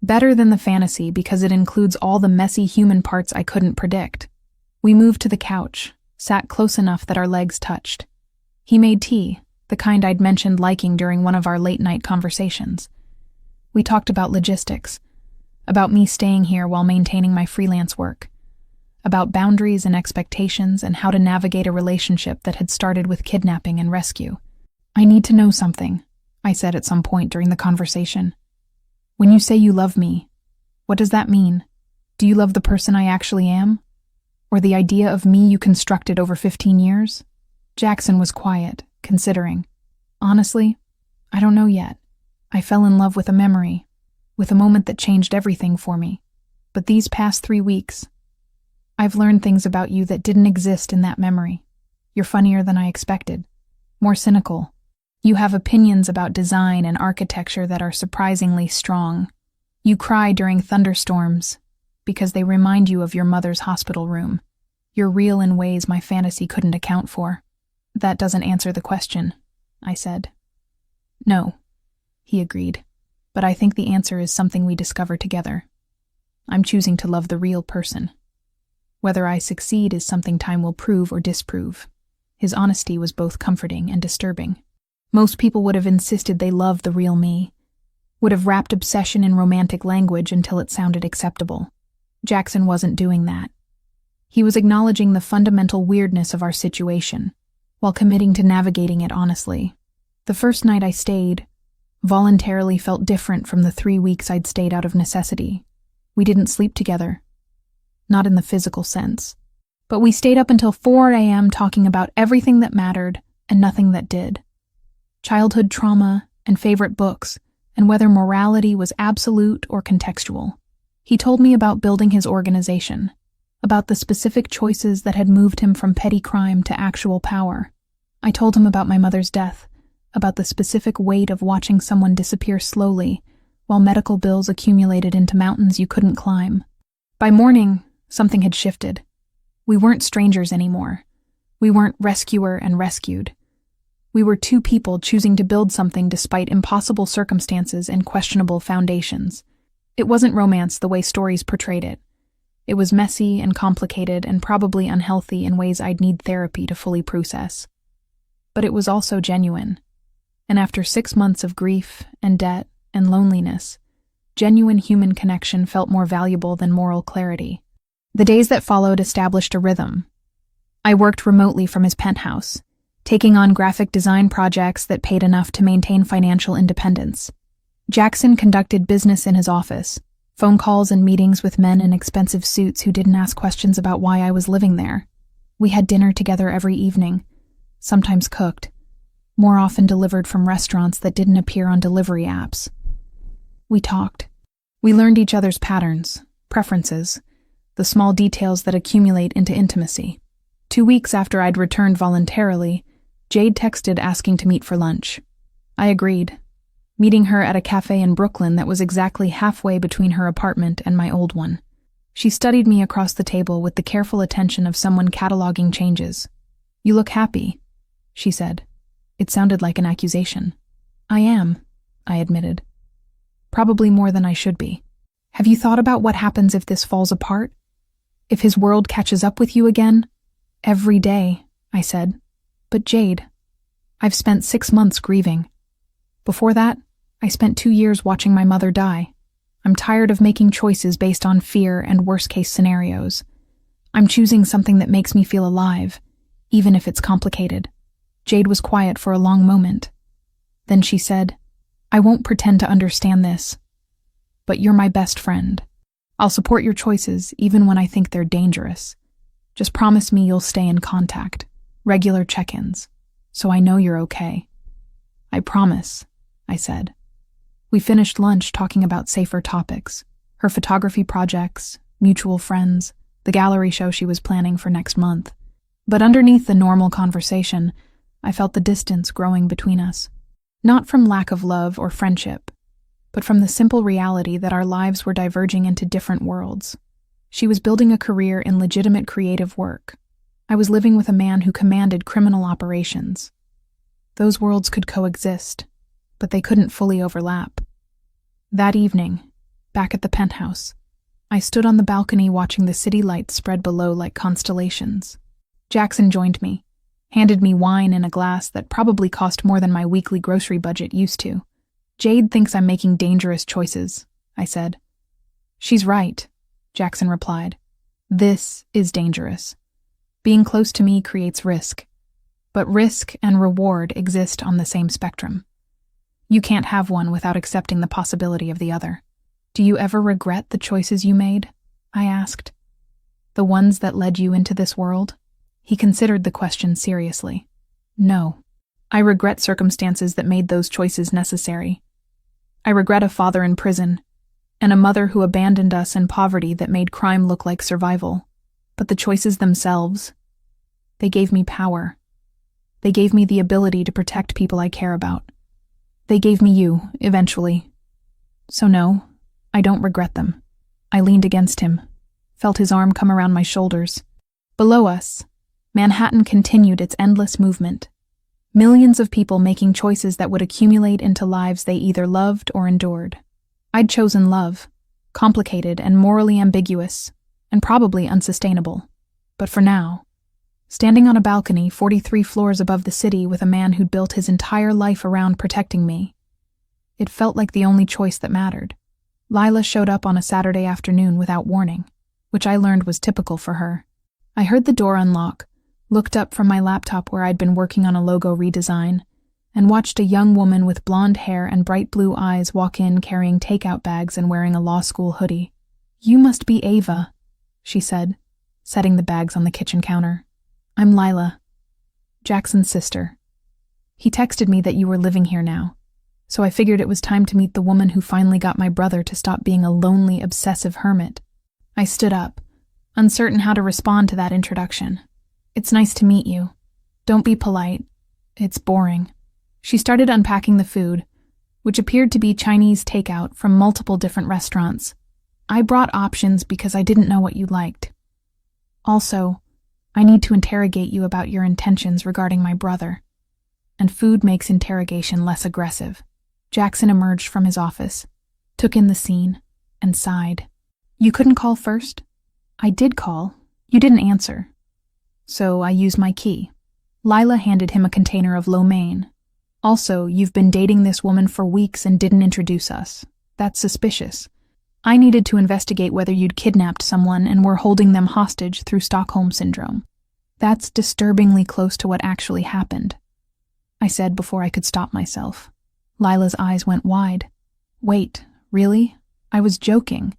Better than the fantasy because it includes all the messy human parts I couldn't predict. We moved to the couch, sat close enough that our legs touched. He made tea, the kind I'd mentioned liking during one of our late-night conversations. We talked about logistics, about me staying here while maintaining my freelance work, about boundaries and expectations and how to navigate a relationship that had started with kidnapping and rescue. I need to know something, I said at some point during the conversation. When you say you love me, what does that mean? Do you love the person I actually am? Or the idea of me you constructed over 15 years? Jackson was quiet, considering. Honestly, I don't know yet. I fell in love with a memory, with a moment that changed everything for me. But these past 3 weeks, I've learned things about you that didn't exist in that memory. You're funnier than I expected, more cynical. You have opinions about design and architecture that are surprisingly strong. You cry during thunderstorms because they remind you of your mother's hospital room. You're real in ways my fantasy couldn't account for. That doesn't answer the question, I said. No, he agreed, but I think the answer is something we discover together. I'm choosing to love the real person. Whether I succeed is something time will prove or disprove. His honesty was both comforting and disturbing. Most people would have insisted they loved the real me, would have wrapped obsession in romantic language until it sounded acceptable. Jackson wasn't doing that. He was acknowledging the fundamental weirdness of our situation, while committing to navigating it honestly. The first night I stayed, voluntarily felt different from the 3 weeks I'd stayed out of necessity. We didn't sleep together. Not in the physical sense. But we stayed up until 4 a.m. talking about everything that mattered and nothing that did. Childhood trauma and favorite books, and whether morality was absolute or contextual. He told me about building his organization, about the specific choices that had moved him from petty crime to actual power. I told him about my mother's death, about the specific weight of watching someone disappear slowly while medical bills accumulated into mountains you couldn't climb. By morning, something had shifted. We weren't strangers anymore. We weren't rescuer and rescued. We were two people choosing to build something despite impossible circumstances and questionable foundations. It wasn't romance the way stories portrayed it. It was messy and complicated and probably unhealthy in ways I'd need therapy to fully process. But it was also genuine. And after 6 months of grief and debt and loneliness, genuine human connection felt more valuable than moral clarity. The days that followed established a rhythm. I worked remotely from his penthouse, taking on graphic design projects that paid enough to maintain financial independence. Jackson conducted business in his office, phone calls and meetings with men in expensive suits who didn't ask questions about why I was living there. We had dinner together every evening, sometimes cooked, more often delivered from restaurants that didn't appear on delivery apps. We talked. We learned each other's patterns, preferences, the small details that accumulate into intimacy. 2 weeks after I'd returned voluntarily, Jade texted asking to meet for lunch. I agreed, meeting her at a cafe in Brooklyn that was exactly halfway between her apartment and my old one. She studied me across the table with the careful attention of someone cataloging changes. "You look happy," she said. It sounded like an accusation. "I am," I admitted. "Probably more than I should be. Have you thought about what happens if this falls apart? If his world catches up with you again?" "Every day," I said. "But Jade, I've spent 6 months grieving. Before that, I spent 2 years watching my mother die. I'm tired of making choices based on fear and worst-case scenarios. I'm choosing something that makes me feel alive, even if it's complicated." Jade was quiet for a long moment. Then she said, "I won't pretend to understand this, but you're my best friend. I'll support your choices even when I think they're dangerous. Just promise me you'll stay in contact, regular check-ins, so I know you're okay." "I promise," I said. We finished lunch talking about safer topics, her photography projects, mutual friends, the gallery show she was planning for next month. But underneath the normal conversation, I felt the distance growing between us. Not from lack of love or friendship, but from the simple reality that our lives were diverging into different worlds. She was building a career in legitimate creative work. I was living with a man who commanded criminal operations. Those worlds could coexist, but they couldn't fully overlap. That evening, back at the penthouse, I stood on the balcony watching the city lights spread below like constellations. Jackson joined me, handed me wine in a glass that probably cost more than my weekly grocery budget used to. "Jade thinks I'm making dangerous choices," I said. "She's right," Jackson replied. "This is dangerous. Being close to me creates risk, but risk and reward exist on the same spectrum. You can't have one without accepting the possibility of the other." "Do you ever regret the choices you made?" I asked. "The ones that led you into this world?" He considered the question seriously. "No. I regret circumstances that made those choices necessary. I regret a father in prison, and a mother who abandoned us in poverty that made crime look like survival. But the choices themselves, they gave me power. They gave me the ability to protect people I care about. They gave me you, eventually. So no, I don't regret them." I leaned against him, felt his arm come around my shoulders. Below us, Manhattan continued its endless movement. Millions of people making choices that would accumulate into lives they either loved or endured. I'd chosen love, complicated and morally ambiguous, and probably unsustainable. But for now, standing on a balcony 43 floors above the city with a man who'd built his entire life around protecting me, it felt like the only choice that mattered. Lila showed up on a Saturday afternoon without warning, which I learned was typical for her. I heard the door unlock, looked up from my laptop where I'd been working on a logo redesign, and watched a young woman with blonde hair and bright blue eyes walk in carrying takeout bags and wearing a law school hoodie. "You must be Ava," she said, setting the bags on the kitchen counter. "I'm Lila, Jackson's sister. He texted me that you were living here now. So I figured it was time to meet the woman who finally got my brother to stop being a lonely, obsessive hermit. I stood up, uncertain how to respond to that introduction. It's nice to meet you. Don't be polite. It's boring. She started unpacking the food, which appeared to be Chinese takeout from multiple different restaurants. I brought options because I didn't know what you liked. Also, I need to interrogate you about your intentions regarding my brother. And food makes interrogation less aggressive. Jackson emerged from his office, took in the scene, and sighed. You couldn't call first? I did call. You didn't answer. So I used my key. Lila handed him a container of lo mein. Also, you've been dating this woman for weeks and didn't introduce us. That's suspicious. I needed to investigate whether you'd kidnapped someone and were holding them hostage through Stockholm Syndrome. That's disturbingly close to what actually happened, I said before I could stop myself. Lila's eyes went wide. Wait, really? I was joking.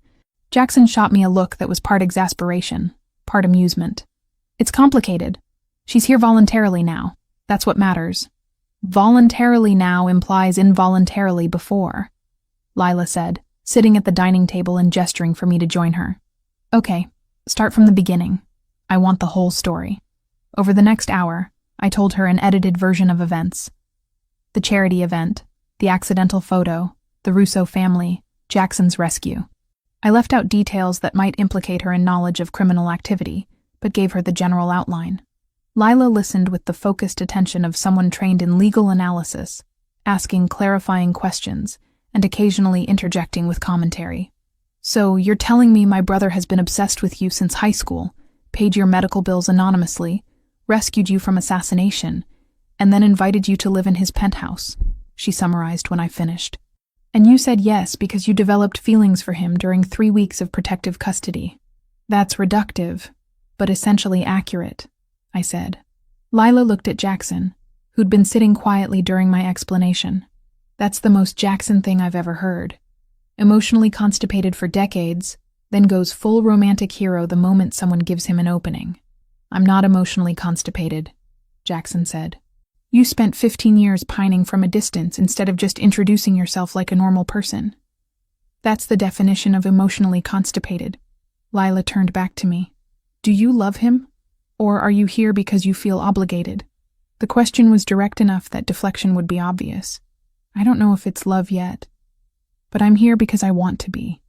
Jackson shot me a look that was part exasperation, part amusement. It's complicated. She's here voluntarily now. That's what matters. Voluntarily now implies involuntarily before, Lila said, sitting at the dining table and gesturing for me to join her. Okay, start from the beginning. I want the whole story. Over the next hour, I told her an edited version of events. The charity event, the accidental photo, the Russo family, Jackson's rescue. I left out details that might implicate her in knowledge of criminal activity, but gave her the general outline. Lila listened with the focused attention of someone trained in legal analysis, asking clarifying questions and occasionally interjecting with commentary. So, you're telling me my brother has been obsessed with you since high school, paid your medical bills anonymously, rescued you from assassination, and then invited you to live in his penthouse, she summarized when I finished. And you said yes because you developed feelings for him during 3 weeks of protective custody. That's reductive, but essentially accurate, I said. Lila looked at Jackson, who'd been sitting quietly during my explanation. That's the most Jackson thing I've ever heard. Emotionally constipated for decades, then goes full romantic hero the moment someone gives him an opening. I'm not emotionally constipated, Jackson said. You spent 15 years pining from a distance instead of just introducing yourself like a normal person. That's the definition of emotionally constipated. Lila turned back to me. Do you love him? Or are you here because you feel obligated? The question was direct enough that deflection would be obvious. I don't know if it's love yet, but I'm here because I want to be.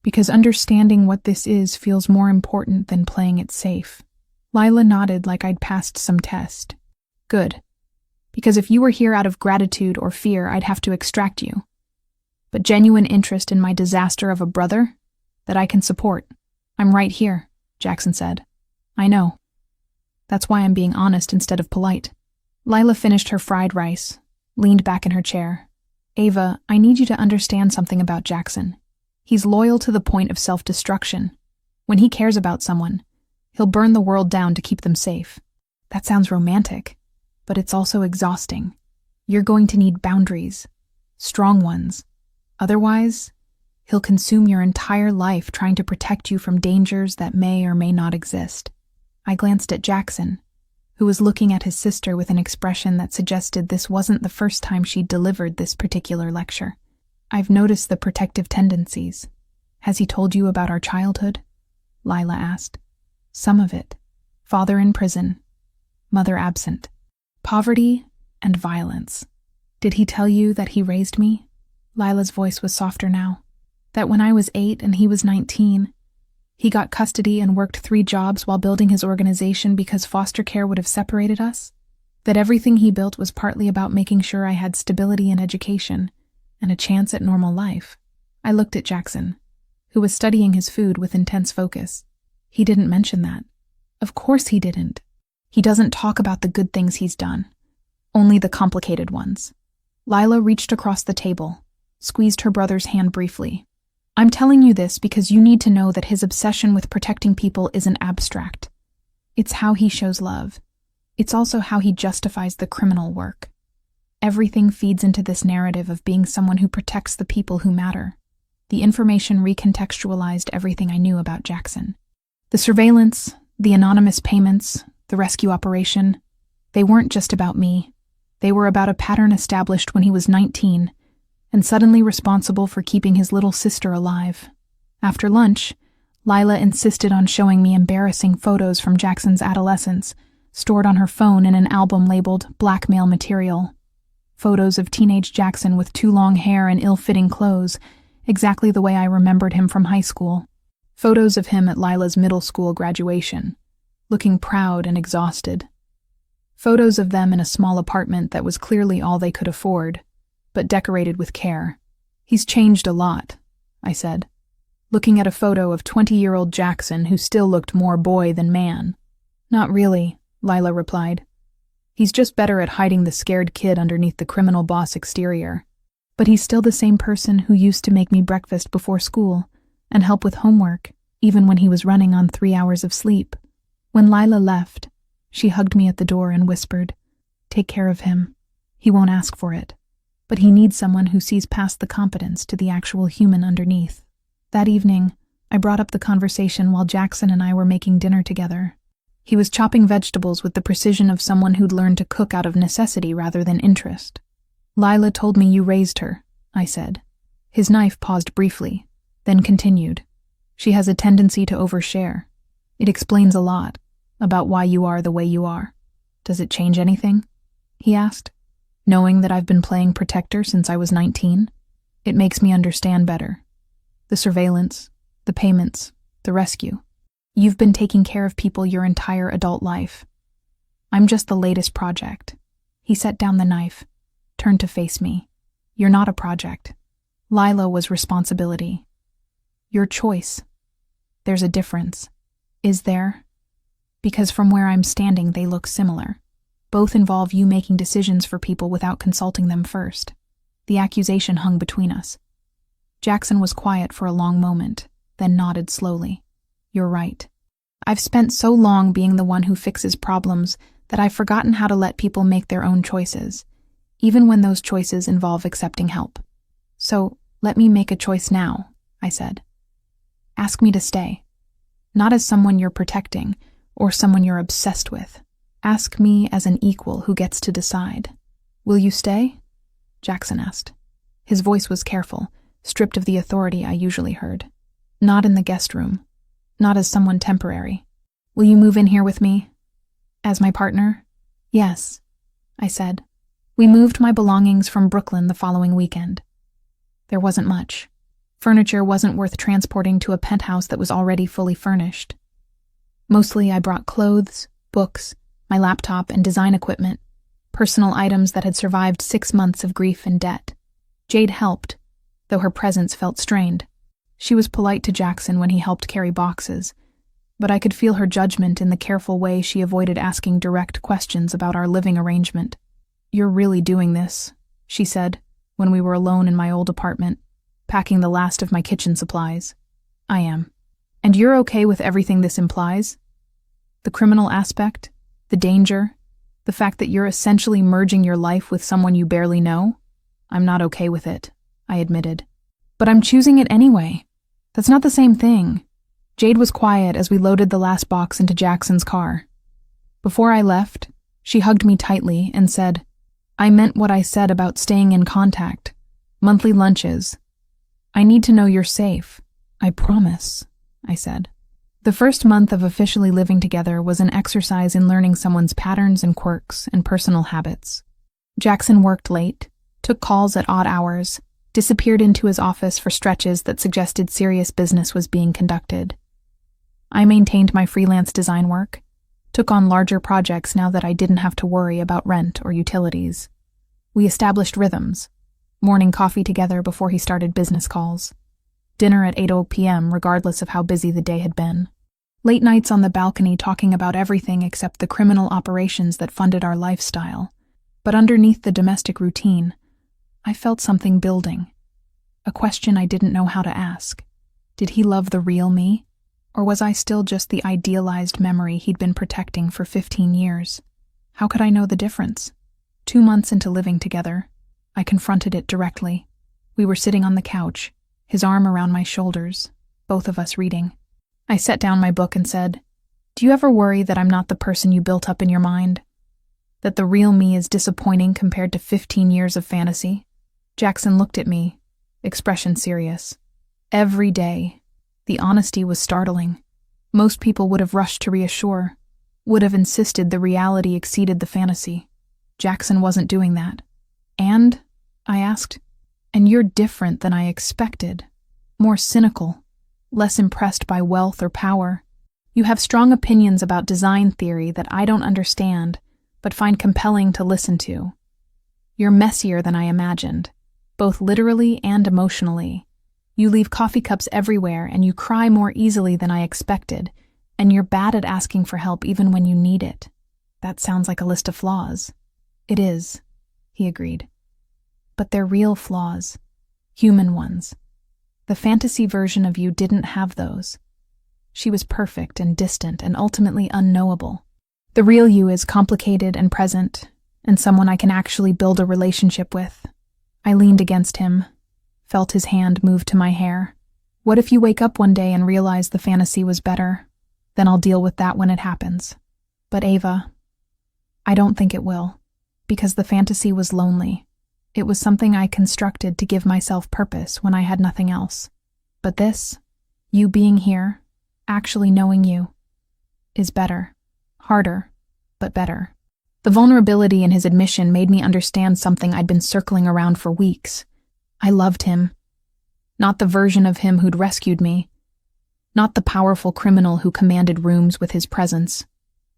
Because understanding what this is feels more important than playing it safe. Lila nodded like I'd passed some test. Good. Because if you were here out of gratitude or fear, I'd have to extract you. But genuine interest in my disaster of a brother? That I can support. I'm right here, Jackson said. I know. That's why I'm being honest instead of polite. Lila finished her fried rice, leaned back in her chair. Ava, I need you to understand something about Jackson. He's loyal to the point of self-destruction. When he cares about someone, he'll burn the world down to keep them safe. That sounds romantic, but it's also exhausting. You're going to need boundaries, strong ones. Otherwise, he'll consume your entire life trying to protect you from dangers that may or may not exist. I glanced at Jackson, who was looking at his sister with an expression that suggested this wasn't the first time she'd delivered this particular lecture. I've noticed the protective tendencies. Has he told you about our childhood? Lila asked. Some of it. Father in prison. Mother absent. Poverty and violence. Did he tell you that he raised me? Lila's voice was softer now. That when I was 8 and he was 19, he got custody and worked 3 jobs while building his organization because foster care would have separated us? That everything he built was partly about making sure I had stability in education and a chance at normal life? I looked at Jackson, who was studying his food with intense focus. He didn't mention that. Of course he didn't. He doesn't talk about the good things he's done, only the complicated ones. Lila reached across the table, squeezed her brother's hand briefly. I'm telling you this because you need to know that his obsession with protecting people isn't abstract. It's how he shows love. It's also how he justifies the criminal work. Everything feeds into this narrative of being someone who protects the people who matter. The information recontextualized everything I knew about Jackson. The surveillance, the anonymous payments, the rescue operation, they weren't just about me. They were about a pattern established when he was 19, and suddenly responsible for keeping his little sister alive. After lunch, Lila insisted on showing me embarrassing photos from Jackson's adolescence, stored on her phone in an album labeled blackmail material. Photos of teenage Jackson with too long hair and ill-fitting clothes, exactly the way I remembered him from high school. Photos of him at Lila's middle school graduation, looking proud and exhausted. Photos of them in a small apartment that was clearly all they could afford, but decorated with care. "He's changed a lot," I said, looking at a photo of 20-year-old Jackson who still looked more boy than man. "Not really," Lila replied. "He's just better at hiding the scared kid underneath the criminal boss exterior. But he's still the same person who used to make me breakfast before school and help with homework, even when he was running on 3 hours of sleep." When Lila left, she hugged me at the door and whispered, "Take care of him. He won't ask for it, but he needs someone who sees past the competence to the actual human underneath." That evening, I brought up the conversation while Jackson and I were making dinner together. He was chopping vegetables with the precision of someone who'd learned to cook out of necessity rather than interest. "Lila told me you raised her," I said. His knife paused briefly, then continued. "She has a tendency to overshare. It explains a lot about why you are the way you are. Does it change anything?" he asked. "Knowing that I've been playing protector since I was 19, it makes me understand better. The surveillance, the payments, the rescue. You've been taking care of people your entire adult life. I'm just the latest project." He set down the knife, turned to face me. "You're not a project. Lila was responsibility. Your choice. There's a difference." "Is there?" "Because from where I'm standing, they look similar. Both involve you making decisions for people without consulting them first." The accusation hung between us. Jackson was quiet for a long moment, then nodded slowly. "You're right. I've spent so long being the one who fixes problems that I've forgotten how to let people make their own choices, even when those choices involve accepting help. So, let me make a choice now," I said. "Ask me to stay. Not as someone you're protecting, or someone you're obsessed with. Ask me as an equal who gets to decide." "Will you stay?" Jackson asked. His voice was careful, stripped of the authority I usually heard. "Not in the guest room. Not as someone temporary." "Will you move in here with me?" "As my partner?" "Yes," I said. We moved my belongings from Brooklyn the following weekend. There wasn't much. Furniture wasn't worth transporting to a penthouse that was already fully furnished. Mostly I brought clothes, books, my laptop, and design equipment, personal items that had survived 6 months of grief and debt. Jade helped, though her presence felt strained. She was polite to Jackson when he helped carry boxes, but I could feel her judgment in the careful way she avoided asking direct questions about our living arrangement. "You're really doing this," she said, when we were alone in my old apartment, packing the last of my kitchen supplies. "I am. And you're okay with everything this implies? The criminal aspect, the danger, the fact that you're essentially merging your life with someone you barely know? I'm not okay with it," I admitted. "But I'm choosing it anyway. That's not the same thing." Jade was quiet as we loaded the last box into Jackson's car. Before I left, she hugged me tightly and said, "I meant what I said about staying in contact. Monthly lunches. I need to know you're safe. I promise," I said. The first month of officially living together was an exercise in learning someone's patterns and quirks and personal habits. Jackson worked late, took calls at odd hours, disappeared into his office for stretches that suggested serious business was being conducted. I maintained my freelance design work, took on larger projects now that I didn't have to worry about rent or utilities. We established rhythms, morning coffee together before he started business calls, dinner at 8 p.m. regardless of how busy the day had been, late nights on the balcony talking about everything except the criminal operations that funded our lifestyle. But underneath the domestic routine, I felt something building, a question I didn't know how to ask. Did he love the real me? Or was I still just the idealized memory he'd been protecting for 15 years? How could I know the difference? 2 months into living together, I confronted it directly. We were sitting on the couch, his arm around my shoulders, both of us reading. I set down my book and said, "Do you ever worry that I'm not the person you built up in your mind? That the real me is disappointing compared to 15 years of fantasy? Jackson looked at me, expression serious. Every day. The honesty was startling. Most people would have rushed to reassure, would have insisted the reality exceeded the fantasy. Jackson wasn't doing that. And? I asked. And you're different than I expected. More cynical, less impressed by wealth or power. You have strong opinions about design theory that I don't understand, but find compelling to listen to. You're messier than I imagined, both literally and emotionally. You leave coffee cups everywhere and you cry more easily than I expected, and you're bad at asking for help even when you need it. That sounds like a list of flaws. It is, he agreed. But they're real flaws, human ones. The fantasy version of you didn't have those. She was perfect and distant and ultimately unknowable. The real you is complicated and present, and someone I can actually build a relationship with. I leaned against him, felt his hand move to my hair. What if you wake up one day and realize the fantasy was better? Then I'll deal with that when it happens. But Ava, I don't think it will, because the fantasy was lonely. It was something I constructed to give myself purpose when I had nothing else. But this, you being here, actually knowing you, is better. Harder, but better. The vulnerability in his admission made me understand something I'd been circling around for weeks. I loved him. Not the version of him who'd rescued me. Not the powerful criminal who commanded rooms with his presence.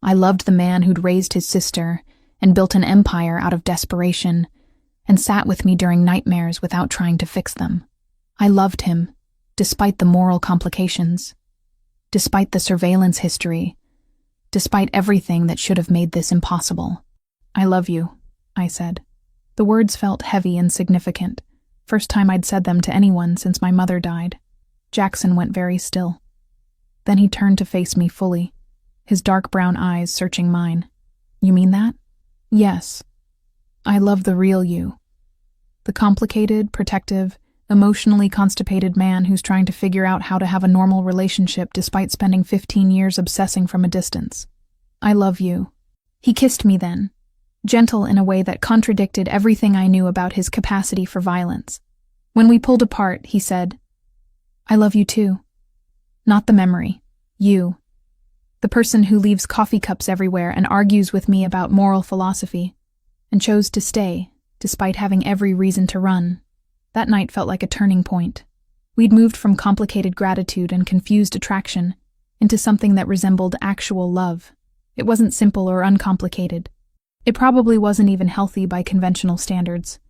I loved the man who'd raised his sister and built an empire out of desperation, and sat with me during nightmares without trying to fix them. I loved him, despite the moral complications, despite the surveillance history, despite everything that should have made this impossible. I love you, I said. The words felt heavy and significant. First time I'd said them to anyone since my mother died. Jackson went very still. Then he turned to face me fully, his dark brown eyes searching mine. You mean that? Yes. I love the real you. The complicated, protective, emotionally constipated man who's trying to figure out how to have a normal relationship despite spending 15 years obsessing from a distance. I love you. He kissed me then, gentle in a way that contradicted everything I knew about his capacity for violence. When we pulled apart, he said, I love you too. Not the memory. You. The person who leaves coffee cups everywhere and argues with me about moral philosophy, and chose to stay, despite having every reason to run. That night felt like a turning point. We'd moved from complicated gratitude and confused attraction into something that resembled actual love. It wasn't simple or uncomplicated. It probably wasn't even healthy by conventional standards.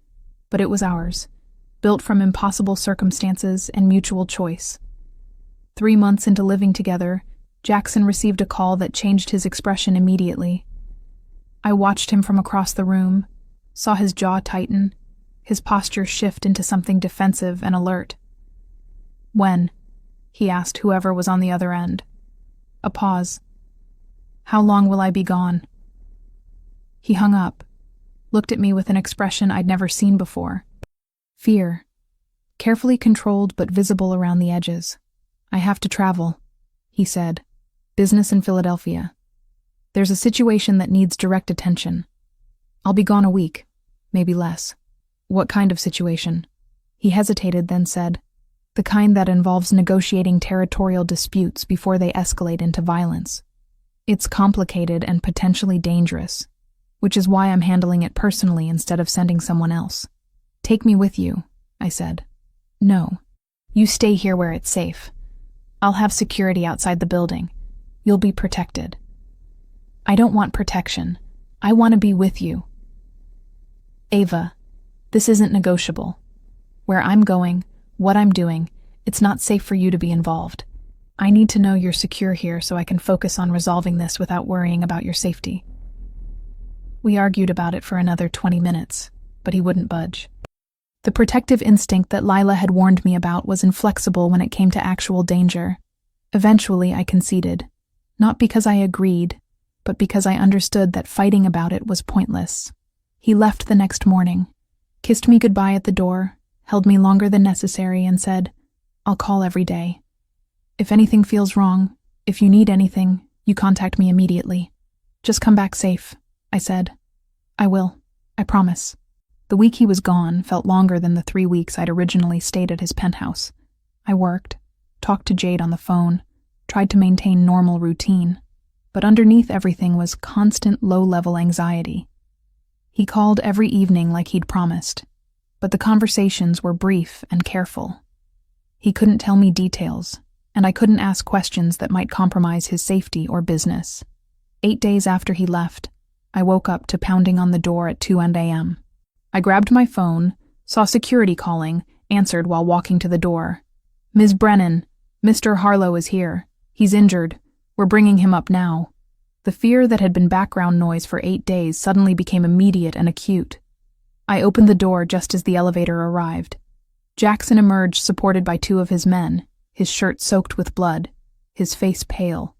But it was ours, built from impossible circumstances and mutual choice. 3 months into living together, Jackson received a call that changed his expression immediately. I watched him from across the room, saw his jaw tighten, his posture shift into something defensive and alert. When? He asked whoever was on the other end. A pause. How long will I be gone? He hung up, looked at me with an expression I'd never seen before. Fear, carefully controlled but visible around the edges. I have to travel, he said. Business in Philadelphia. There's a situation that needs direct attention. I'll be gone a week, maybe less. What kind of situation? He hesitated, then said, the kind that involves negotiating territorial disputes before they escalate into violence. It's complicated and potentially dangerous, which is why I'm handling it personally instead of sending someone else. Take me with you, I said. No. You stay here where it's safe. I'll have security outside the building. You'll be protected. I don't want protection. I want to be with you. Ava, this isn't negotiable. Where I'm going, what I'm doing, it's not safe for you to be involved. I need to know you're secure here so I can focus on resolving this without worrying about your safety. We argued about it for another 20 minutes, but he wouldn't budge. The protective instinct that Lila had warned me about was inflexible when it came to actual danger. Eventually, I conceded. Not because I agreed, but because I understood that fighting about it was pointless. He left the next morning, kissed me goodbye at the door, held me longer than necessary, and said, I'll call every day. If anything feels wrong, if you need anything, you contact me immediately. Just come back safe, I said. I will. I promise. The week he was gone felt longer than the 3 weeks I'd originally stayed at his penthouse. I worked, talked to Jade on the phone, tried to maintain normal routine, but underneath everything was constant low-level anxiety. He called every evening like he'd promised, but the conversations were brief and careful. He couldn't tell me details, and I couldn't ask questions that might compromise his safety or business. 8 days after he left, I woke up to pounding on the door at 2 a.m. I grabbed my phone, saw security calling, answered while walking to the door. "Ms. Brennan, Mr. Harlow is here. He's injured. We're bringing him up now." The fear that had been background noise for 8 days suddenly became immediate and acute. I opened the door just as the elevator arrived. Jackson emerged supported by 2 of his men, his shirt soaked with blood, his face pale.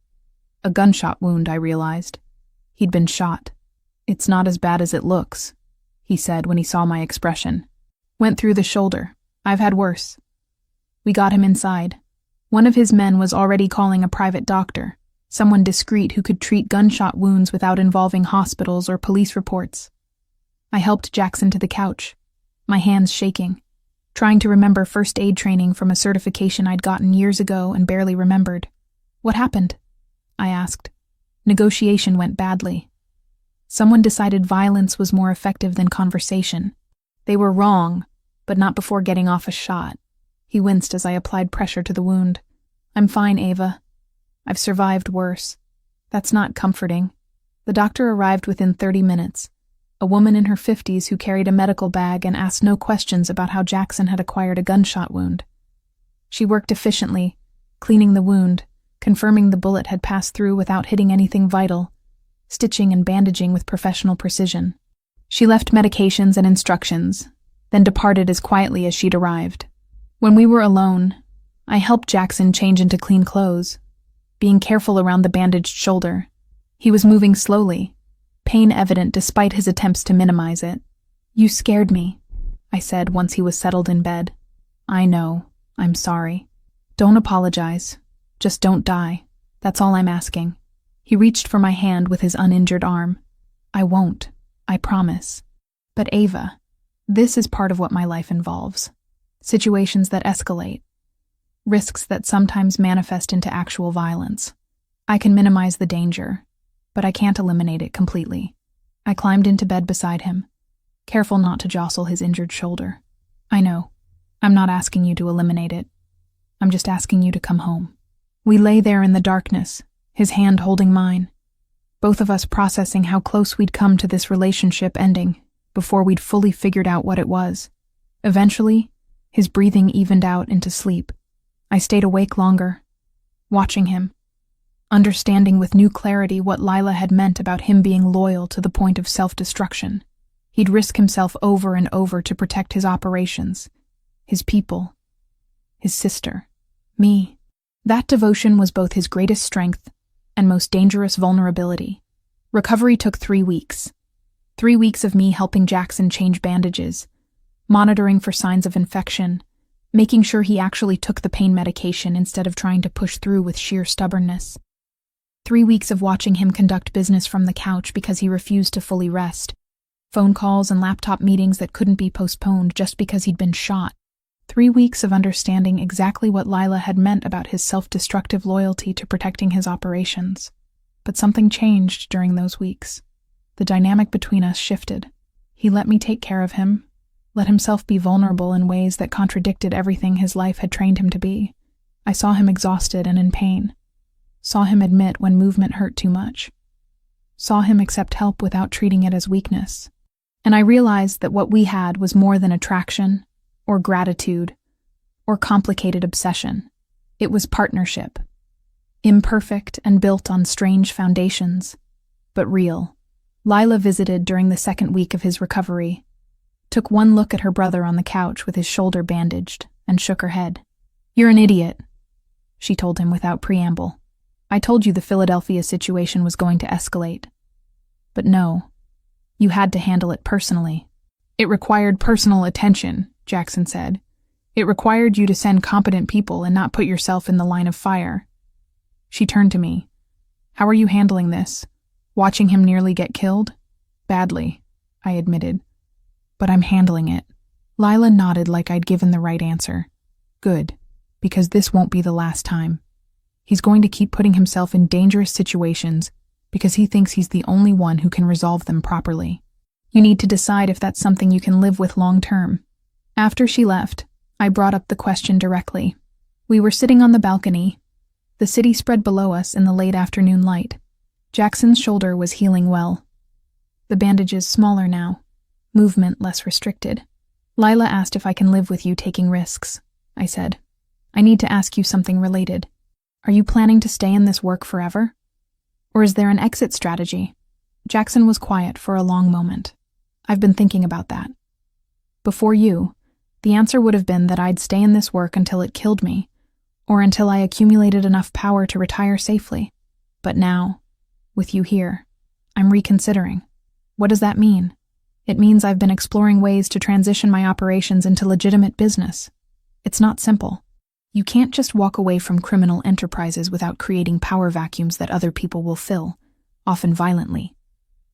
A gunshot wound, I realized. He'd been shot. "It's not as bad as it looks," he said when he saw my expression. "Went through the shoulder. I've had worse." We got him inside. One of his men was already calling a private doctor, someone discreet who could treat gunshot wounds without involving hospitals or police reports. I helped Jackson to the couch, my hands shaking, trying to remember first aid training from a certification I'd gotten years ago and barely remembered. "What happened?" I asked. Negotiation went badly. Someone decided violence was more effective than conversation. They were wrong, but not before getting off a shot. He winced as I applied pressure to the wound. "I'm fine, Ava. I've survived worse." "That's not comforting." The doctor arrived within 30 minutes, a woman in her 50s who carried a medical bag and asked no questions about how Jackson had acquired a gunshot wound. She worked efficiently, cleaning the wound, confirming the bullet had passed through without hitting anything vital, stitching and bandaging with professional precision. She left medications and instructions, then departed as quietly as she'd arrived. When we were alone, I helped Jackson change into clean clothes, being careful around the bandaged shoulder. He was moving slowly, pain evident despite his attempts to minimize it. "You scared me," I said once he was settled in bed. "I know. I'm sorry. Don't apologize. Just don't die. That's all I'm asking." He reached for my hand with his uninjured arm. "I won't. I promise. But Ava, this is part of what my life involves. Situations that escalate. Risks that sometimes manifest into actual violence. I can minimize the danger, but I can't eliminate it completely." I climbed into bed beside him, careful not to jostle his injured shoulder. "I know. I'm not asking you to eliminate it. I'm just asking you to come home." We lay there in the darkness, his hand holding mine, both of us processing how close we'd come to this relationship ending before we'd fully figured out what it was. Eventually, his breathing evened out into sleep. I stayed awake longer, watching him, understanding with new clarity what Lila had meant about him being loyal to the point of self-destruction. He'd risk himself over and over to protect his operations, his people, his sister, me. That devotion was both his greatest strength and most dangerous vulnerability. Recovery took 3 weeks. 3 weeks of me helping Jackson change bandages, monitoring for signs of infection, making sure he actually took the pain medication instead of trying to push through with sheer stubbornness. 3 weeks of watching him conduct business from the couch because he refused to fully rest. Phone calls and laptop meetings that couldn't be postponed just because he'd been shot. 3 weeks of understanding exactly what Lila had meant about his self-destructive loyalty to protecting his operations. But something changed during those weeks. The dynamic between us shifted. He let me take care of him, let himself be vulnerable in ways that contradicted everything his life had trained him to be. I saw him exhausted and in pain. Saw him admit when movement hurt too much. Saw him accept help without treating it as weakness. And I realized that what we had was more than attraction, or gratitude, or complicated obsession. It was partnership. Imperfect and built on strange foundations, but real. Lila visited during the 2nd week of his recovery, took one look at her brother on the couch with his shoulder bandaged, and shook her head. "You're an idiot," she told him without preamble. "I told you the Philadelphia situation was going to escalate. But no, you had to handle it personally." "It required personal attention," Jackson said. "It required you to send competent people and not put yourself in the line of fire." She turned to me. "How are you handling this? Watching him nearly get killed?" "Badly," I admitted. But I'm handling it. Lila nodded like I'd given the right answer. Good, because this won't be the last time. He's going to keep putting himself in dangerous situations because he thinks he's the only one who can resolve them properly. You need to decide if that's something you can live with long term. After she left, I brought up the question directly. We were sitting on the balcony. The city spread below us in the late afternoon light. Jackson's shoulder was healing well. The bandages smaller now, movement less restricted. Lila asked if I can live with you taking risks. I said, I need to ask you something related. Are you planning to stay in this work forever? Or is there an exit strategy? Jackson was quiet for a long moment. I've been thinking about that. Before you, the answer would have been that I'd stay in this work until it killed me, or until I accumulated enough power to retire safely. But now, with you here, I'm reconsidering. What does that mean? It means I've been exploring ways to transition my operations into legitimate business. It's not simple. You can't just walk away from criminal enterprises without creating power vacuums that other people will fill, often violently.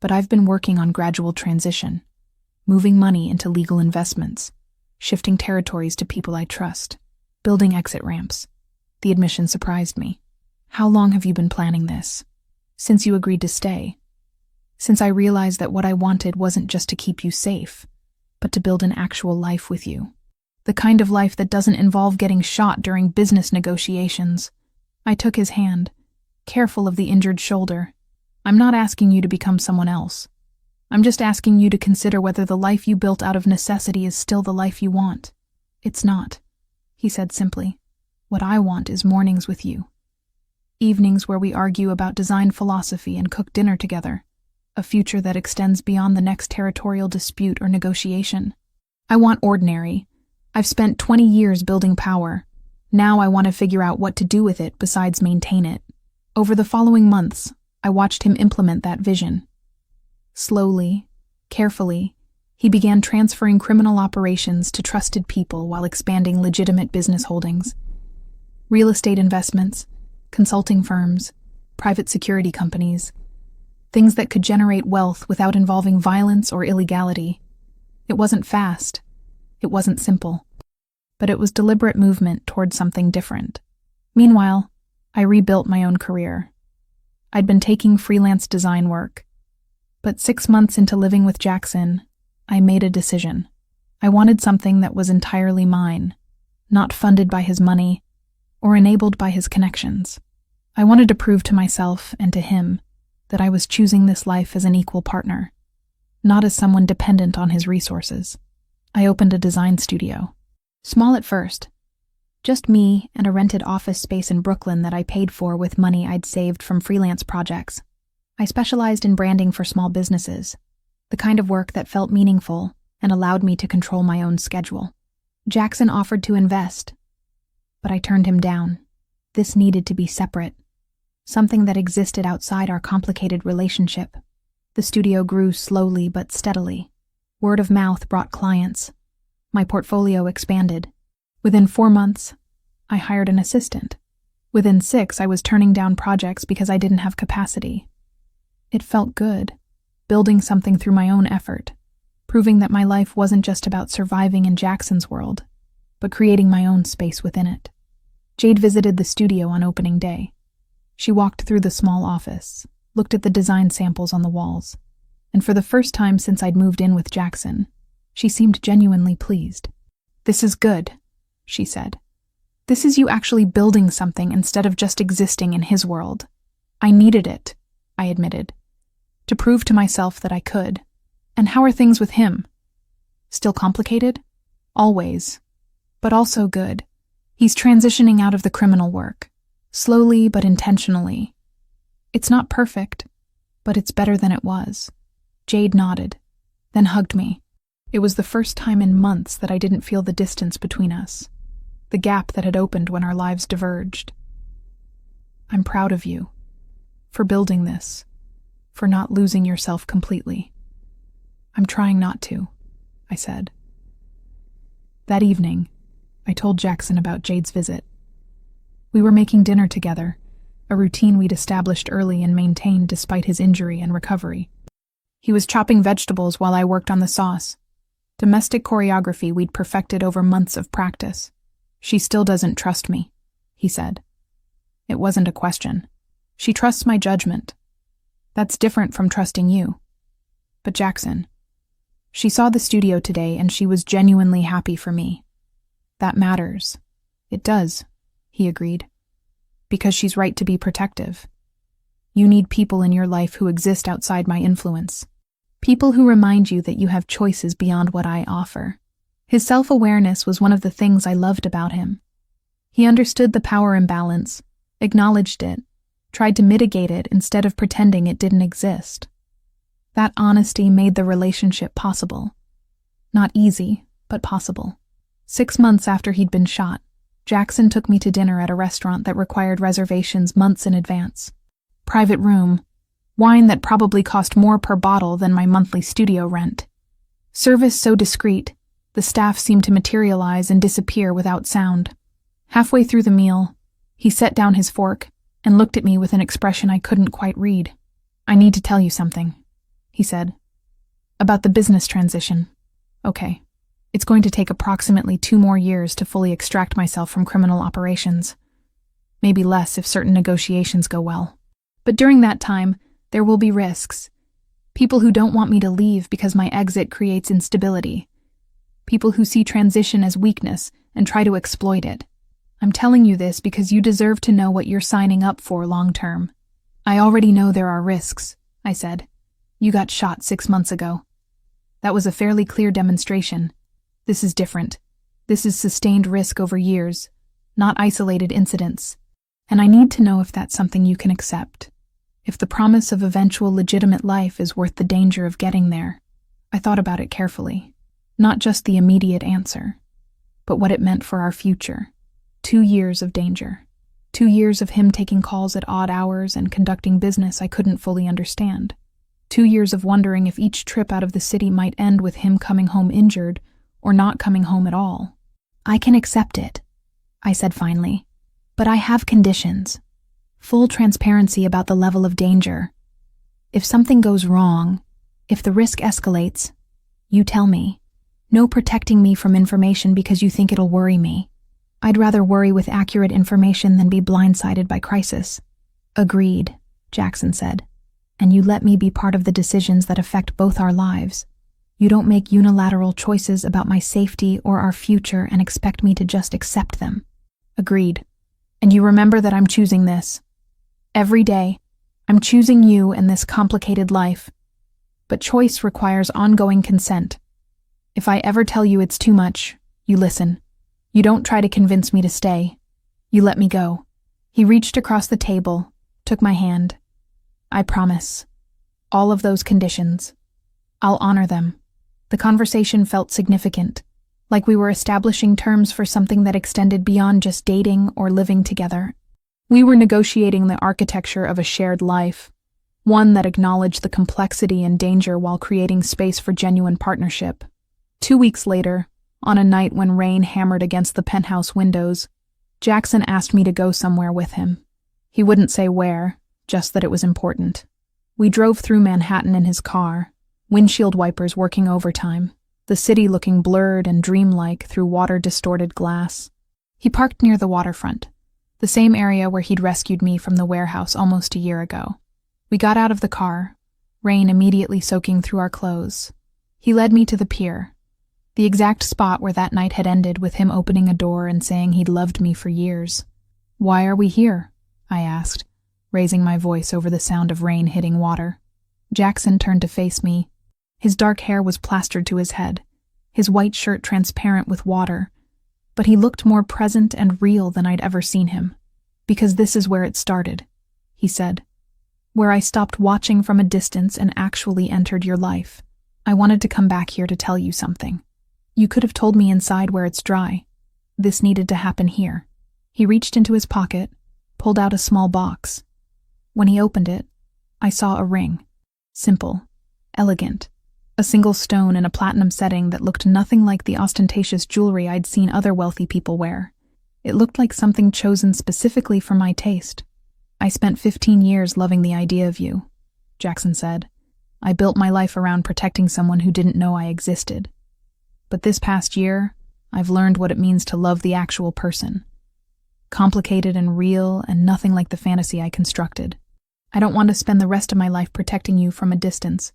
But I've been working on gradual transition, moving money into legal investments, shifting territories to people I trust, building exit ramps. The admission surprised me. How long have you been planning this? Since you agreed to stay. Since I realized that what I wanted wasn't just to keep you safe, but to build an actual life with you. The kind of life that doesn't involve getting shot during business negotiations. I took his hand, careful of the injured shoulder. I'm not asking you to become someone else. I'm just asking you to consider whether the life you built out of necessity is still the life you want. It's not, he said simply. What I want is mornings with you. Evenings where we argue about design philosophy and cook dinner together. A future that extends beyond the next territorial dispute or negotiation. I want ordinary. I've spent 20 years building power. Now I want to figure out what to do with it besides maintain it. Over the following months, I watched him implement that vision. Slowly, carefully, he began transferring criminal operations to trusted people while expanding legitimate business holdings. Real estate investments, consulting firms, private security companies. Things that could generate wealth without involving violence or illegality. It wasn't fast. It wasn't simple. But it was deliberate movement towards something different. Meanwhile, I rebuilt my own career. I'd been taking freelance design work. But 6 months into living with Jackson, I made a decision. I wanted something that was entirely mine, not funded by his money or enabled by his connections. I wanted to prove to myself and to him that I was choosing this life as an equal partner, not as someone dependent on his resources. I opened a design studio. Small at first. Just me and a rented office space in Brooklyn that I paid for with money I'd saved from freelance projects. I specialized in branding for small businesses, the kind of work that felt meaningful and allowed me to control my own schedule. Jackson offered to invest, but I turned him down. This needed to be separate, something that existed outside our complicated relationship. The studio grew slowly but steadily. Word of mouth brought clients. My portfolio expanded. Within 4 months, I hired an assistant. Within 6, I was turning down projects because I didn't have capacity. It felt good, building something through my own effort, proving that my life wasn't just about surviving in Jackson's world, but creating my own space within it. Jade visited the studio on opening day. She walked through the small office, looked at the design samples on the walls, and for the first time since I'd moved in with Jackson, she seemed genuinely pleased. "This is good," she said. "This is you actually building something instead of just existing in his world." "I needed it," I admitted, "to prove to myself that I could." "And how are things with him?" "Still complicated?" "Always. But also good. He's transitioning out of the criminal work. Slowly but intentionally. It's not perfect, but it's better than it was." Jade nodded, then hugged me. It was the first time in months that I didn't feel the distance between us, the gap that had opened when our lives diverged. "I'm proud of you, for building this, for not losing yourself completely." "I'm trying not to," I said. That evening, I told Jackson about Jade's visit. We were making dinner together, a routine we'd established early and maintained despite his injury and recovery. He was chopping vegetables while I worked on the sauce. Domestic choreography we'd perfected over months of practice. She still doesn't trust me, he said. It wasn't a question. She trusts my judgment. That's different from trusting you. But Jackson, she saw the studio today and she was genuinely happy for me. That matters. It does, he agreed. Because she's right to be protective. You need people in your life who exist outside my influence. People who remind you that you have choices beyond what I offer. His self-awareness was one of the things I loved about him. He understood the power imbalance, acknowledged it, tried to mitigate it instead of pretending it didn't exist. That honesty made the relationship possible. Not easy, but possible. 6 months after he'd been shot, Jackson took me to dinner at a restaurant that required reservations months in advance. Private room, wine that probably cost more per bottle than my monthly studio rent. Service so discreet, the staff seemed to materialize and disappear without sound. Halfway through the meal, he set down his fork and looked at me with an expression I couldn't quite read. I need to tell you something, he said. About the business transition. Okay. It's going to take approximately 2 more years to fully extract myself from criminal operations. Maybe less if certain negotiations go well. But during that time, there will be risks. People who don't want me to leave because my exit creates instability. People who see transition as weakness and try to exploit it. I'm telling you this because you deserve to know what you're signing up for long term. I already know there are risks, I said. You got shot 6 months ago. That was a fairly clear demonstration. This is different. This is sustained risk over years, not isolated incidents. And I need to know if that's something you can accept. If the promise of eventual legitimate life is worth the danger of getting there. I thought about it carefully. Not just the immediate answer, but what it meant for our future. 2 years of danger. 2 years of him taking calls at odd hours and conducting business I couldn't fully understand. 2 years of wondering if each trip out of the city might end with him coming home injured or not coming home at all. I can accept it, I said finally, but I have conditions. Full transparency about the level of danger. If something goes wrong, if the risk escalates, you tell me. No protecting me from information because you think it'll worry me. I'd rather worry with accurate information than be blindsided by crisis. Agreed, Jackson said. And you let me be part of the decisions that affect both our lives. You don't make unilateral choices about my safety or our future and expect me to just accept them. Agreed. And you remember that I'm choosing this. Every day, I'm choosing you and this complicated life. But choice requires ongoing consent. If I ever tell you it's too much, you listen. You don't try to convince me to stay. You let me go. He reached across the table, took my hand. I promise. All of those conditions. I'll honor them. The conversation felt significant, like we were establishing terms for something that extended beyond just dating or living together. We were negotiating the architecture of a shared life, one that acknowledged the complexity and danger while creating space for genuine partnership. 2 weeks later, on a night when rain hammered against the penthouse windows, Jackson asked me to go somewhere with him. He wouldn't say where, just that it was important. We drove through Manhattan in his car, windshield wipers working overtime, the city looking blurred and dreamlike through water-distorted glass. He parked near the waterfront, the same area where he'd rescued me from the warehouse almost a year ago. We got out of the car, rain immediately soaking through our clothes. He led me to the pier, the exact spot where that night had ended with him opening a door and saying he'd loved me for years. Why are we here? I asked, raising my voice over the sound of rain hitting water. Jackson turned to face me. His dark hair was plastered to his head, his white shirt transparent with water, but he looked more present and real than I'd ever seen him. Because this is where it started, he said. Where I stopped watching from a distance and actually entered your life. I wanted to come back here to tell you something. You could have told me inside where it's dry. This needed to happen here. He reached into his pocket, pulled out a small box. When he opened it, I saw a ring. Simple, elegant. A single stone in a platinum setting that looked nothing like the ostentatious jewelry I'd seen other wealthy people wear. It looked like something chosen specifically for my taste. I spent 15 years loving the idea of you, Jackson said. I built my life around protecting someone who didn't know I existed. But this past year, I've learned what it means to love the actual person. Complicated and real and nothing like the fantasy I constructed. I don't want to spend the rest of my life protecting you from a distance,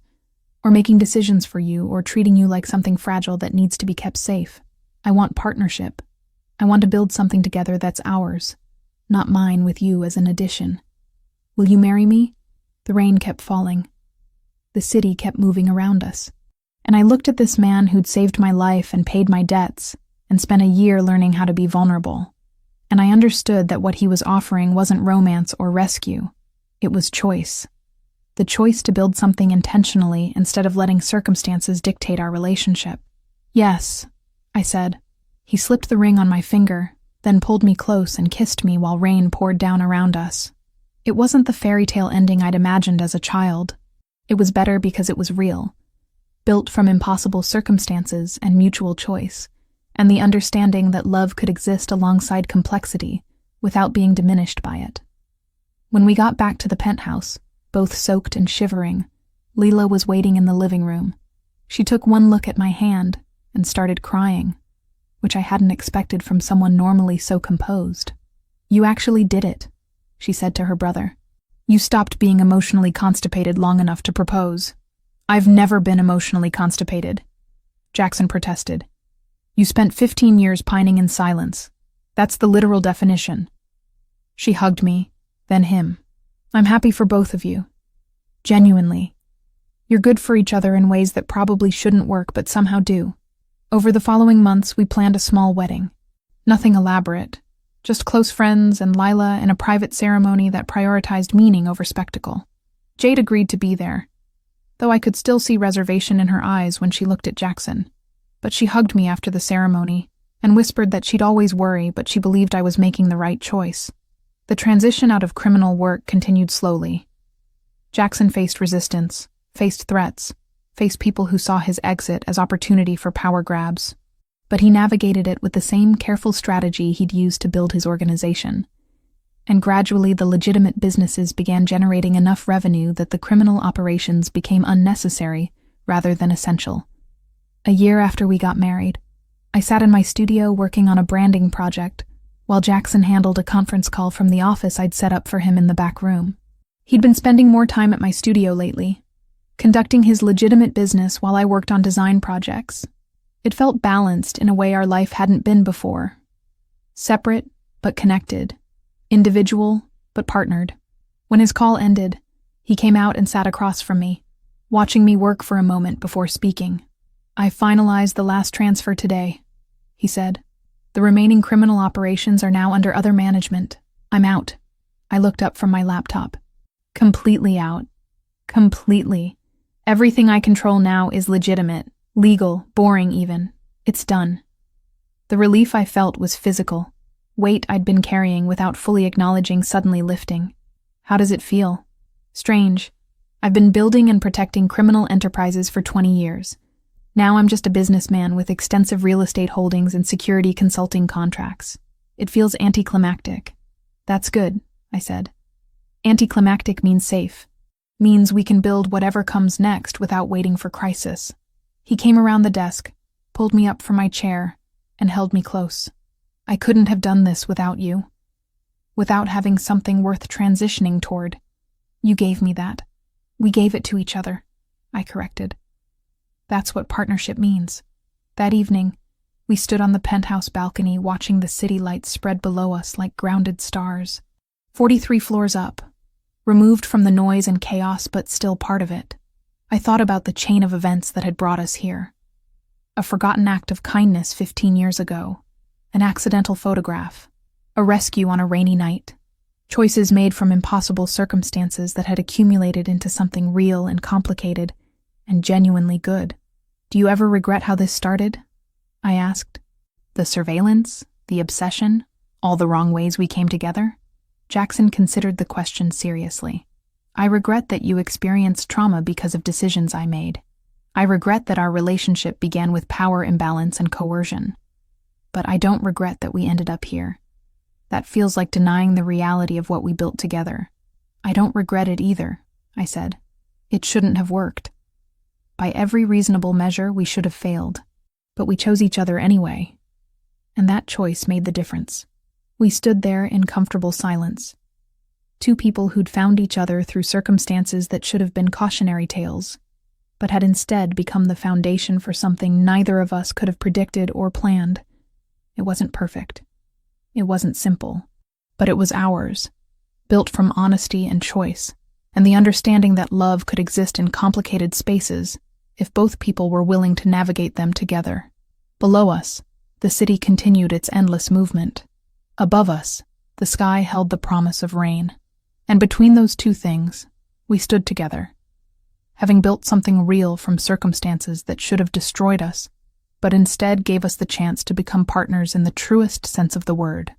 or making decisions for you, or treating you like something fragile that needs to be kept safe. I want partnership. I want to build something together that's ours, not mine with you as an addition. Will you marry me? The rain kept falling. The city kept moving around us. And I looked at this man who'd saved my life and paid my debts, and spent a year learning how to be vulnerable. And I understood that what he was offering wasn't romance or rescue. It was choice. The choice to build something intentionally instead of letting circumstances dictate our relationship. Yes, I said. He slipped the ring on my finger, then pulled me close and kissed me while rain poured down around us. It wasn't the fairy tale ending I'd imagined as a child. It was better because it was real, built from impossible circumstances and mutual choice, and the understanding that love could exist alongside complexity without being diminished by it. When we got back to the penthouse, both soaked and shivering, Leela was waiting in the living room. She took one look at my hand and started crying, which I hadn't expected from someone normally so composed. "You actually did it," she said to her brother. "You stopped being emotionally constipated long enough to propose." "I've never been emotionally constipated," Jackson protested. "You spent 15 years pining in silence. That's the literal definition." She hugged me, then him. "I'm happy for both of you. Genuinely. You're good for each other in ways that probably shouldn't work but somehow do." Over the following months, we planned a small wedding. Nothing elaborate, just close friends and Lila in a private ceremony that prioritized meaning over spectacle. Jade agreed to be there, though I could still see reservation in her eyes when she looked at Jackson. But she hugged me after the ceremony and whispered that she'd always worry, but she believed I was making the right choice. The transition out of criminal work continued slowly. Jackson faced resistance, faced threats, faced people who saw his exit as opportunity for power grabs. But he navigated it with the same careful strategy he'd used to build his organization. And gradually the legitimate businesses began generating enough revenue that the criminal operations became unnecessary rather than essential. A year after we got married, I sat in my studio working on a branding project, while Jackson handled a conference call from the office I'd set up for him in the back room. He'd been spending more time at my studio lately, conducting his legitimate business while I worked on design projects. It felt balanced in a way our life hadn't been before. Separate, but connected. Individual, but partnered. When his call ended, he came out and sat across from me, watching me work for a moment before speaking. "I finalized the last transfer today," he said. "The remaining criminal operations are now under other management. I'm out." I looked up from my laptop. Completely out. Completely. Everything I control now is legitimate, legal, boring even. It's done. The relief I felt was physical. Weight I'd been carrying without fully acknowledging suddenly lifting. How does it feel? Strange. I've been building and protecting criminal enterprises for 20 years. Now I'm just a businessman with extensive real estate holdings and security consulting contracts. It feels anticlimactic. "That's good," I said. "Anticlimactic means safe. Means we can build whatever comes next without waiting for crisis." He came around the desk, pulled me up from my chair, and held me close. "I couldn't have done this without you. Without having something worth transitioning toward. You gave me that. We gave it to each other," I corrected. "That's what partnership means." That evening, we stood on the penthouse balcony watching the city lights spread below us like grounded stars. 43 floors up, removed from the noise and chaos but still part of it. I thought about the chain of events that had brought us here. A forgotten act of kindness 15 years ago, an accidental photograph, a rescue on a rainy night, choices made from impossible circumstances that had accumulated into something real and complicated and genuinely good. "Do you ever regret how this started?" I asked. "The surveillance, the obsession, all the wrong ways we came together?" Jackson considered the question seriously. "I regret that you experienced trauma because of decisions I made. I regret that our relationship began with power imbalance and coercion. But I don't regret that we ended up here. That feels like denying the reality of what we built together." "I don't regret it either," I said. "It shouldn't have worked. By every reasonable measure, we should have failed. But we chose each other anyway, and that choice made the difference. We stood there in comfortable silence. Two people who'd found each other through circumstances that should have been cautionary tales, but had instead become the foundation for something neither of us could have predicted or planned. It wasn't perfect. It wasn't simple. But it was ours, built from honesty and choice, and the understanding that love could exist in complicated spaces if both people were willing to navigate them together. Below us, the city continued its endless movement. Above us, the sky held the promise of rain. And between those two things, we stood together, having built something real from circumstances that should have destroyed us, but instead gave us the chance to become partners in the truest sense of the word.